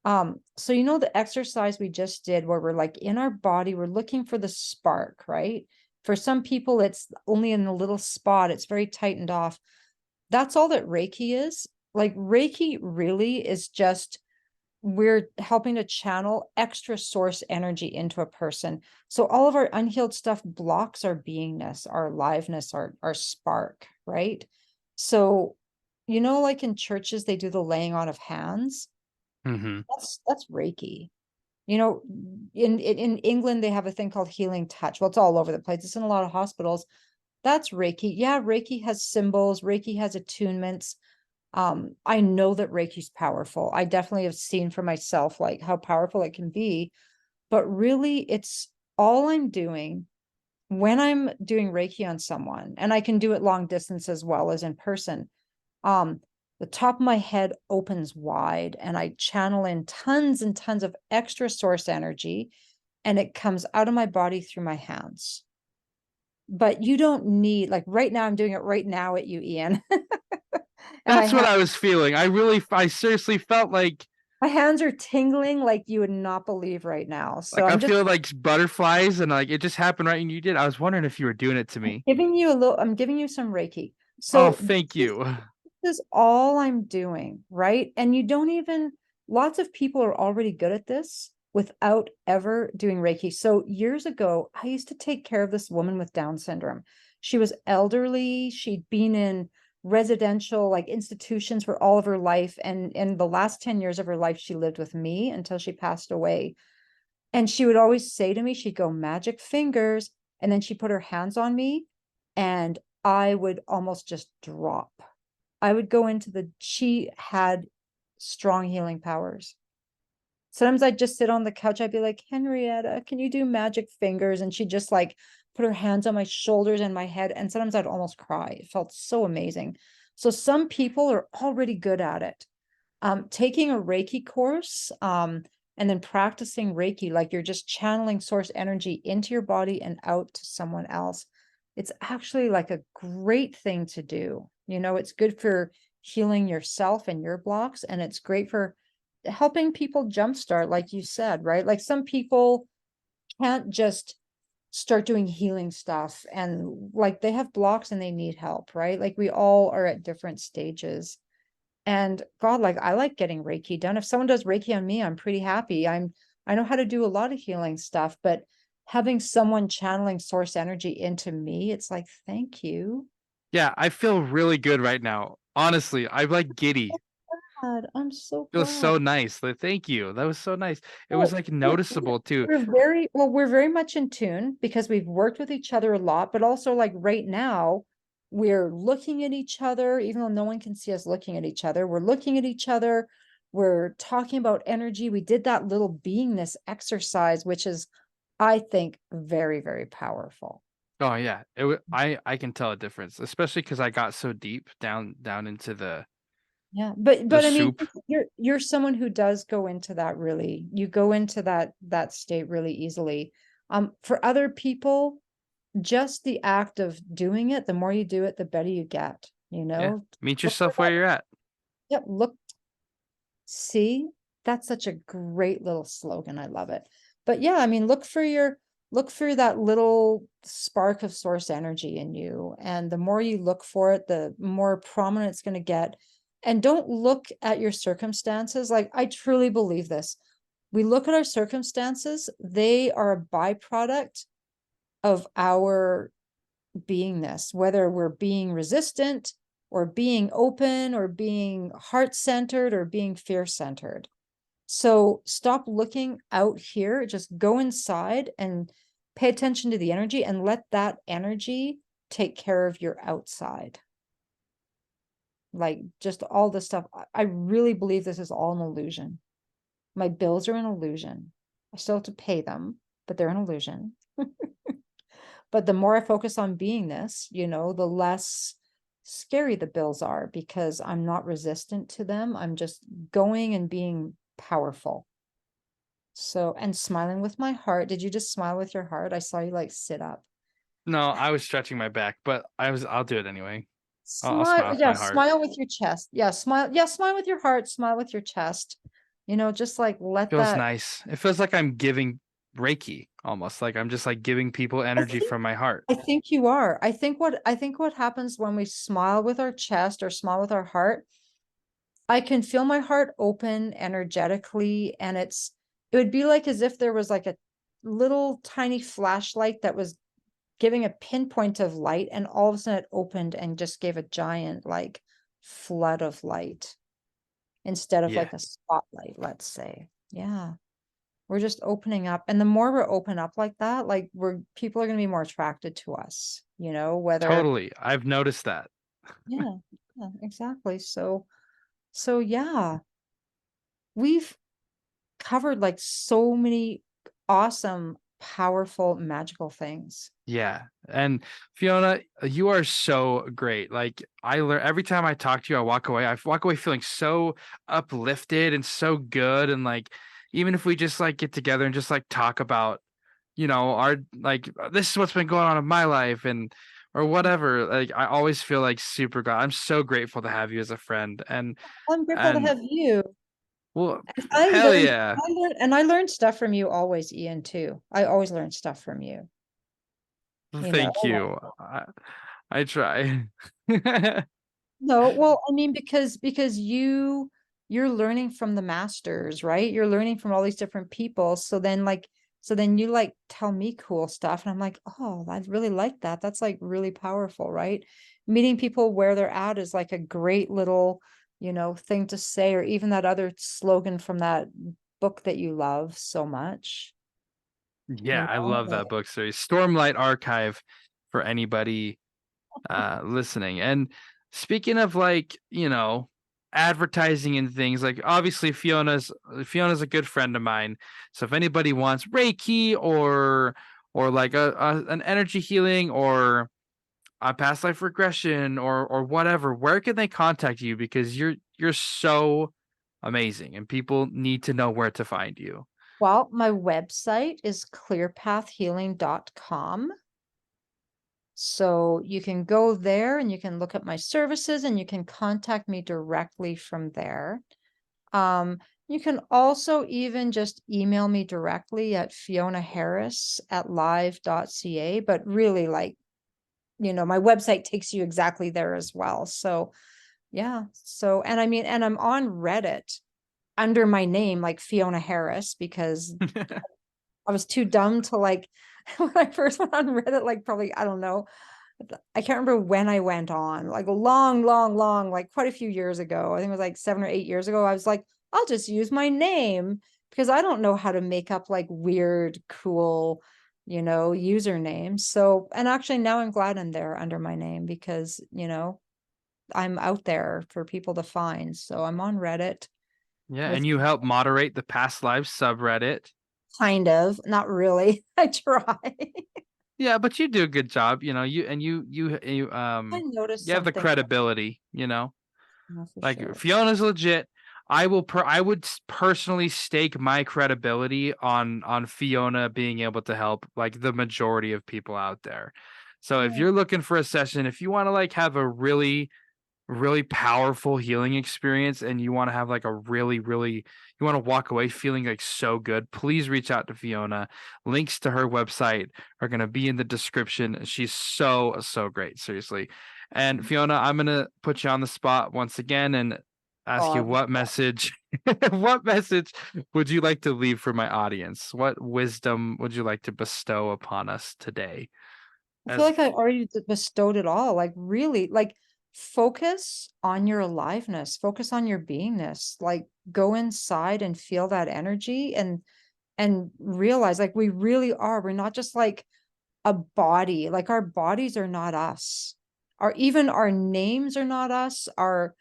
[SPEAKER 2] So the exercise we just did where we're like in our body, we're looking for the spark, right? For some people, it's only in a little spot, it's very tightened off. That's all that Reiki is. Like Reiki really is just we're helping to channel extra source energy into a person. So all of our unhealed stuff blocks our beingness, our aliveness, our spark, right? So, like in churches, they do the laying on of hands.
[SPEAKER 1] Hmm.
[SPEAKER 2] That's Reiki. You know, in England, they have a thing called healing touch. Well, it's all over the place. It's in a lot of hospitals. That's Reiki. Yeah, Reiki has symbols, Reiki has attunements. I know that Reiki's powerful. I definitely have seen for myself like how powerful it can be, but really it's all I'm doing when I'm doing Reiki on someone, and I can do it long distance as well as in person. Um, the top of my head opens wide and I channel in tons and tons of extra source energy, and it comes out of my body through my hands. But you don't need, like right now, I'm doing it right now at you, Ian. And
[SPEAKER 1] That's what I was feeling. I seriously felt
[SPEAKER 2] my hands are tingling like you would not believe right now. So
[SPEAKER 1] I feel like butterflies, and like it just happened right when you did. I was wondering if you were doing it to me.
[SPEAKER 2] I'm giving you some Reiki.
[SPEAKER 1] Oh,
[SPEAKER 2] So
[SPEAKER 1] thank you.
[SPEAKER 2] this is all I'm doing, right? And you don't even, lots of people are already good at this. without ever doing Reiki. So years ago, I used to take care of this woman with Down syndrome. She was elderly. She'd been in residential like institutions for all of her life. And in the last 10 years of her life, she lived with me until she passed away. And she would always say to me, she'd go, magic fingers. And then she put her hands on me and I would almost just drop. I would go into she had strong healing powers. Sometimes I'd just sit on the couch. I'd be like, Henrietta, can you do magic fingers? And she'd just like put her hands on my shoulders and my head. And sometimes I'd almost cry. It felt so amazing. So some people are already good at it. Taking a Reiki course, and then practicing Reiki, like you're just channeling source energy into your body and out to someone else. It's actually like a great thing to do. It's good for healing yourself and your blocks, and it's great for helping people jumpstart, like you said, right? Like some people can't just start doing healing stuff and like they have blocks and they need help, right? Like we all are at different stages. And God, like I like getting Reiki done. If someone does Reiki on me, I'm pretty happy. I know how to do a lot of healing stuff, but having someone channeling source energy into me, it's like, thank you.
[SPEAKER 1] Yeah, I feel really good right now. Honestly, I'm like giddy.
[SPEAKER 2] God, I'm so
[SPEAKER 1] Feels
[SPEAKER 2] glad.
[SPEAKER 1] so nice. Like, thank you. That was so nice. It was
[SPEAKER 2] Well,
[SPEAKER 1] like noticeable too.
[SPEAKER 2] we're very much in tune because we've worked with each other a lot, but also like right now, we're looking at each other, even though no one can see us looking at each other. We're looking at each other. We're talking about energy. We did that little beingness exercise, which is, I think, very, very powerful.
[SPEAKER 1] Oh yeah, I can tell a difference, especially because I got so deep down into
[SPEAKER 2] Yeah,
[SPEAKER 1] the
[SPEAKER 2] but I mean,
[SPEAKER 1] soup.
[SPEAKER 2] you're someone who does go into that really. You go into that state really easily. For other people, just the act of doing it, the more you do it, the better you get,
[SPEAKER 1] Yeah, meet
[SPEAKER 2] Look for
[SPEAKER 1] yourself where
[SPEAKER 2] that.
[SPEAKER 1] you're at.
[SPEAKER 2] Yep, see, that's such a great little slogan. I love it. But yeah, I mean, look for that little spark of source energy in you. And the more you look for it, the more prominent it's going to get. And don't look at your circumstances. Like I truly believe this. We look at our circumstances, they are a byproduct of our beingness, whether we're being resistant or being open or being heart-centered or being fear-centered. So stop looking out here, just go inside and pay attention to the energy and let that energy take care of your outside. Like just all this stuff. I really believe this is all an illusion. My bills are an illusion. I still have to pay them, but they're an illusion. But the more I focus on beingness, the less scary the bills are because I'm not resistant to them. I'm just going and being powerful. So, and smiling with my heart. Did you just smile with your heart? I saw you like sit up.
[SPEAKER 1] No, I was stretching my back, but I'll do it anyway. I'll smile
[SPEAKER 2] Smile,
[SPEAKER 1] with
[SPEAKER 2] yeah,
[SPEAKER 1] my heart.
[SPEAKER 2] smile with your chest. Yeah, smile with your heart, smile with your chest. Just like let
[SPEAKER 1] Feels
[SPEAKER 2] that.
[SPEAKER 1] nice. It feels like I'm giving Reiki almost, like I'm just like giving people
[SPEAKER 2] I
[SPEAKER 1] energy
[SPEAKER 2] think
[SPEAKER 1] from my heart.
[SPEAKER 2] I think you are. I think what happens when we smile with our chest or smile with our heart, I can feel my heart open energetically, and it would be like as if there was like a little tiny flashlight that was giving a pinpoint of light, and all of a sudden it opened and just gave a giant like flood of light instead of
[SPEAKER 1] Yeah,
[SPEAKER 2] like a spotlight, let's say. Yeah. We're just opening up. And the more we're open up like that, like people are going to be more attracted to us, whether,
[SPEAKER 1] totally. I've noticed that.
[SPEAKER 2] yeah, yeah, exactly. So yeah, we've covered like so many awesome, powerful, magical things.
[SPEAKER 1] Yeah. And Fiona, you are so great. Like I learn every time I talk to you, I walk away feeling so uplifted and so good. And like, even if we just like get together and just like talk about, our like, this is what's been going on in my life and, or whatever, like I always feel like super glad. I'm so grateful to have you as a friend.
[SPEAKER 2] I'm grateful to
[SPEAKER 1] And
[SPEAKER 2] have you.
[SPEAKER 1] well,
[SPEAKER 2] I
[SPEAKER 1] hell
[SPEAKER 2] learned,
[SPEAKER 1] yeah.
[SPEAKER 2] I learned stuff from you always, Ian, too. I always learn stuff from you, you know.
[SPEAKER 1] Thank you. I try.
[SPEAKER 2] No, well, I mean, because you you're learning from the masters, right? You're learning from all these different people. So then you like tell me cool stuff. And I'm like, oh, I really like that. That's like really powerful, right? Meeting people where they're at is like a great little, thing to say, or even that other slogan from that book that you love so much,
[SPEAKER 1] Yeah, I love
[SPEAKER 2] like,
[SPEAKER 1] that book series. Stormlight Archive for anybody listening. And speaking of like, advertising and things, like obviously Fiona's a good friend of mine. So if anybody wants Reiki or like an energy healing or a past life regression or whatever, where can they contact you? Because you're so amazing and people need to know where to find you.
[SPEAKER 2] well, my website is clearpathhealing.com. So you can go there and you can look at my services and you can contact me directly from there. You can also even just email me directly at Fiona Harris at live.ca, but really like, my website takes you exactly there as well. So yeah. So, and I mean, and I'm on Reddit under my name, like Fiona Harris, because I was too dumb to like, when I first went on Reddit, like probably, I don't know, I can't remember when I went on, like a long, long, long, like quite a few years ago. I think it was like 7 or 8 years ago. I was like, I'll just use my name because I don't know how to make up like weird, cool, usernames. So, and actually now I'm glad I'm there under my name because, I'm out there for people to find. So I'm on Reddit
[SPEAKER 1] Yeah, and
[SPEAKER 2] with
[SPEAKER 1] you help moderate the past lives subreddit.
[SPEAKER 2] kind of, not really. I try.
[SPEAKER 1] Yeah, but you do a good job,
[SPEAKER 2] I noticed
[SPEAKER 1] you have the
[SPEAKER 2] something.
[SPEAKER 1] credibility.
[SPEAKER 2] No, for
[SPEAKER 1] Like
[SPEAKER 2] sure.
[SPEAKER 1] Fiona's legit. I would personally stake my credibility on Fiona being able to help like the majority of people out there. So if
[SPEAKER 2] Yeah.
[SPEAKER 1] you're looking for a session, if you want to like have a really powerful healing experience and you want to have like a really you want to walk away feeling like so good, please reach out to Fiona. Links to her website are going to be in the description. She's so great, seriously. And Fiona, I'm going to put you on the spot once again and ask you
[SPEAKER 2] Oh,
[SPEAKER 1] what message what message would you like to leave for my audience? What wisdom would you like to bestow upon us today?
[SPEAKER 2] I feel
[SPEAKER 1] As
[SPEAKER 2] like I already bestowed it all. Like really, like focus on your aliveness, focus on your beingness. Like go inside and feel that energy and realize like we really are. We're not just like a body. Like our bodies are not us. Even our names are not us. Our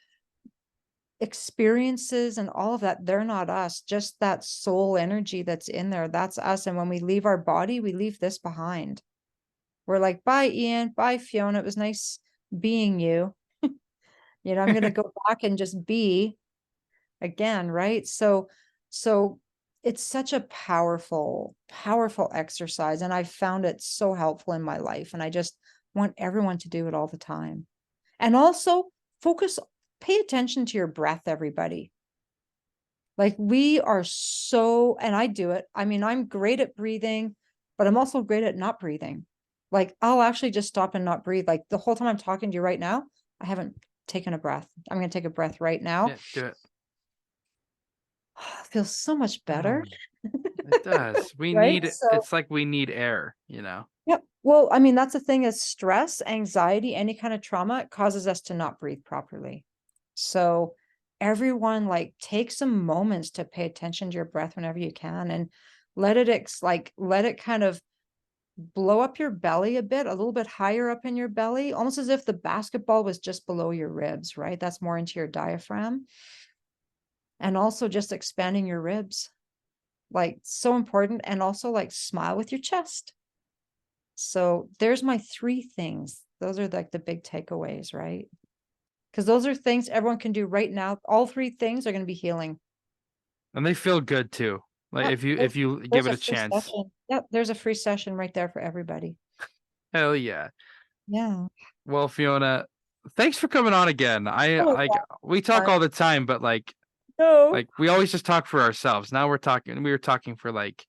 [SPEAKER 2] experiences and all of that, they're not us. Just that soul energy that's in there, that's us. And when we leave our body, we leave this behind. We're like, bye, Ian. Bye, Fiona. It was nice being you. I'm going to go back and just be again, right? So it's such a powerful, powerful exercise. And I've found it so helpful in my life. And I just want everyone to do it all the time. And also focus, pay attention to your breath, everybody. Like we are so, and I do it. I mean, I'm great at breathing, but I'm also great at not breathing. Like I'll actually just stop and not breathe. Like the whole time I'm talking to you right now, I haven't taken a breath. I'm going to take a breath right now.
[SPEAKER 1] yeah, do it.
[SPEAKER 2] Feels so much better,
[SPEAKER 1] It does.
[SPEAKER 2] right? So,
[SPEAKER 1] It's like we need air.
[SPEAKER 2] yep. Well, I mean, that's the thing is stress, anxiety, any kind of trauma, it causes us to not breathe properly. So everyone like take some moments to pay attention to your breath whenever you can and let it kind of blow up your belly a bit, a little bit higher up in your belly, almost as if the basketball was just below your ribs, right? That's more into your diaphragm. And also just expanding your ribs, like so important. And also like smile with your chest. So there's my three things. Those are like the big takeaways, right? Because those are things everyone can do right now. All three things are going to be healing.
[SPEAKER 1] And they feel good too. Like
[SPEAKER 2] Yep.
[SPEAKER 1] if you give
[SPEAKER 2] There's
[SPEAKER 1] it
[SPEAKER 2] a
[SPEAKER 1] a
[SPEAKER 2] free
[SPEAKER 1] chance.
[SPEAKER 2] session. Yep. There's a free session right there for everybody.
[SPEAKER 1] Hell yeah.
[SPEAKER 2] Yeah.
[SPEAKER 1] Well, Fiona, thanks for coming on again. I
[SPEAKER 2] Oh,
[SPEAKER 1] like we talk
[SPEAKER 2] yeah.
[SPEAKER 1] all the time, but
[SPEAKER 2] No.
[SPEAKER 1] like we always just talk for ourselves. Now we were talking for like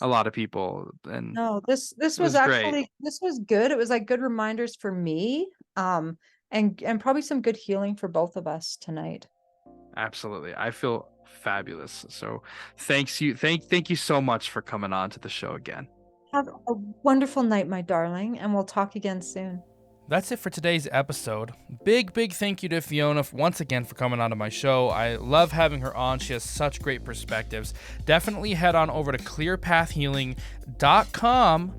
[SPEAKER 1] a lot of people and
[SPEAKER 2] No, this
[SPEAKER 1] it
[SPEAKER 2] was
[SPEAKER 1] was great.
[SPEAKER 2] actually this was good. It was like good reminders for me. And probably some good healing for both of us tonight.
[SPEAKER 1] Absolutely. I feel fabulous. So thank you so much for coming on to the show again.
[SPEAKER 3] Have a wonderful night, my darling, and we'll talk again soon.
[SPEAKER 1] That's it for today's episode. Big thank you to Fiona once again for coming onto my show. I love having her on. She has such great perspectives. Definitely head on over to clearpathhealing.com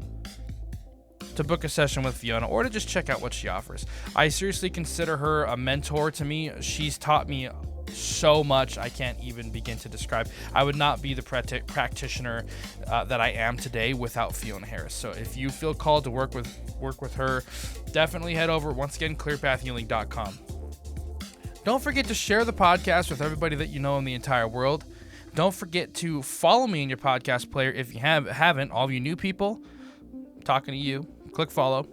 [SPEAKER 1] to book a session with Fiona or to just check out what she offers. I seriously consider her a mentor to me. She's taught me so much I can't even begin to describe. I would not be the practitioner that I am today without Fiona Harris. So if you feel called to work with her, definitely head over, once again, clearpathhealing.com. Don't forget to share the podcast with everybody that you know in the entire world. Don't forget to follow me in your podcast player if you haven't. All of you new people, I'm talking to you. Click follow.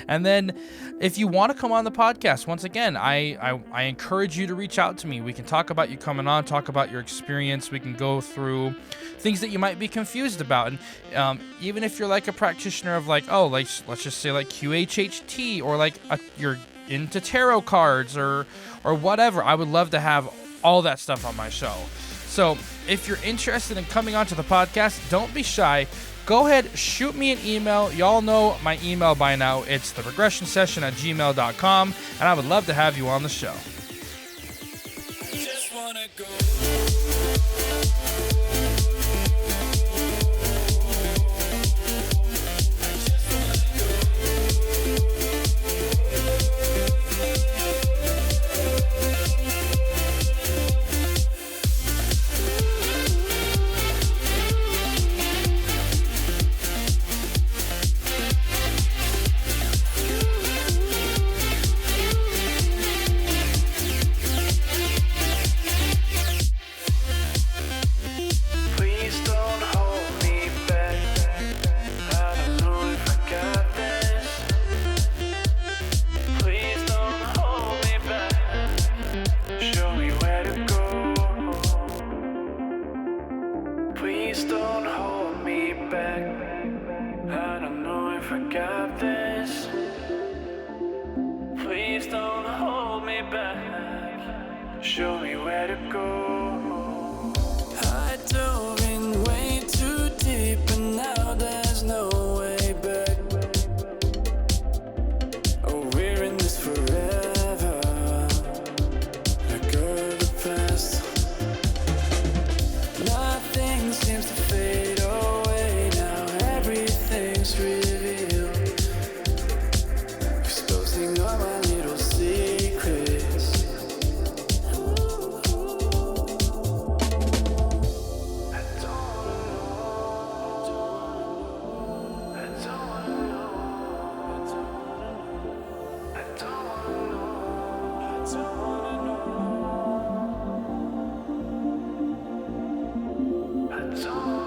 [SPEAKER 1] And then if you want to come on the podcast, once again, I encourage you to reach out to me. We can talk about you coming on, talk about your experience. We can go through things that you might be confused about. And even if you're like a practitioner of like, oh, like let's just say like QHHT, or like you're into tarot cards or whatever, I would love to have all that stuff on my show. So if you're interested in coming onto the podcast, don't be shy. Go ahead, shoot me an email. Y'all know my email by now. It's theregressionsession@gmail.com, and I would love to have you on the show. Just wanna go. Show me where to go. I dove in way too deep, and now there's no way back. Oh, we're in this forever. Let go of the past. Nothing seems to fade away now. Everything's revealed, exposing all my little secrets. It's all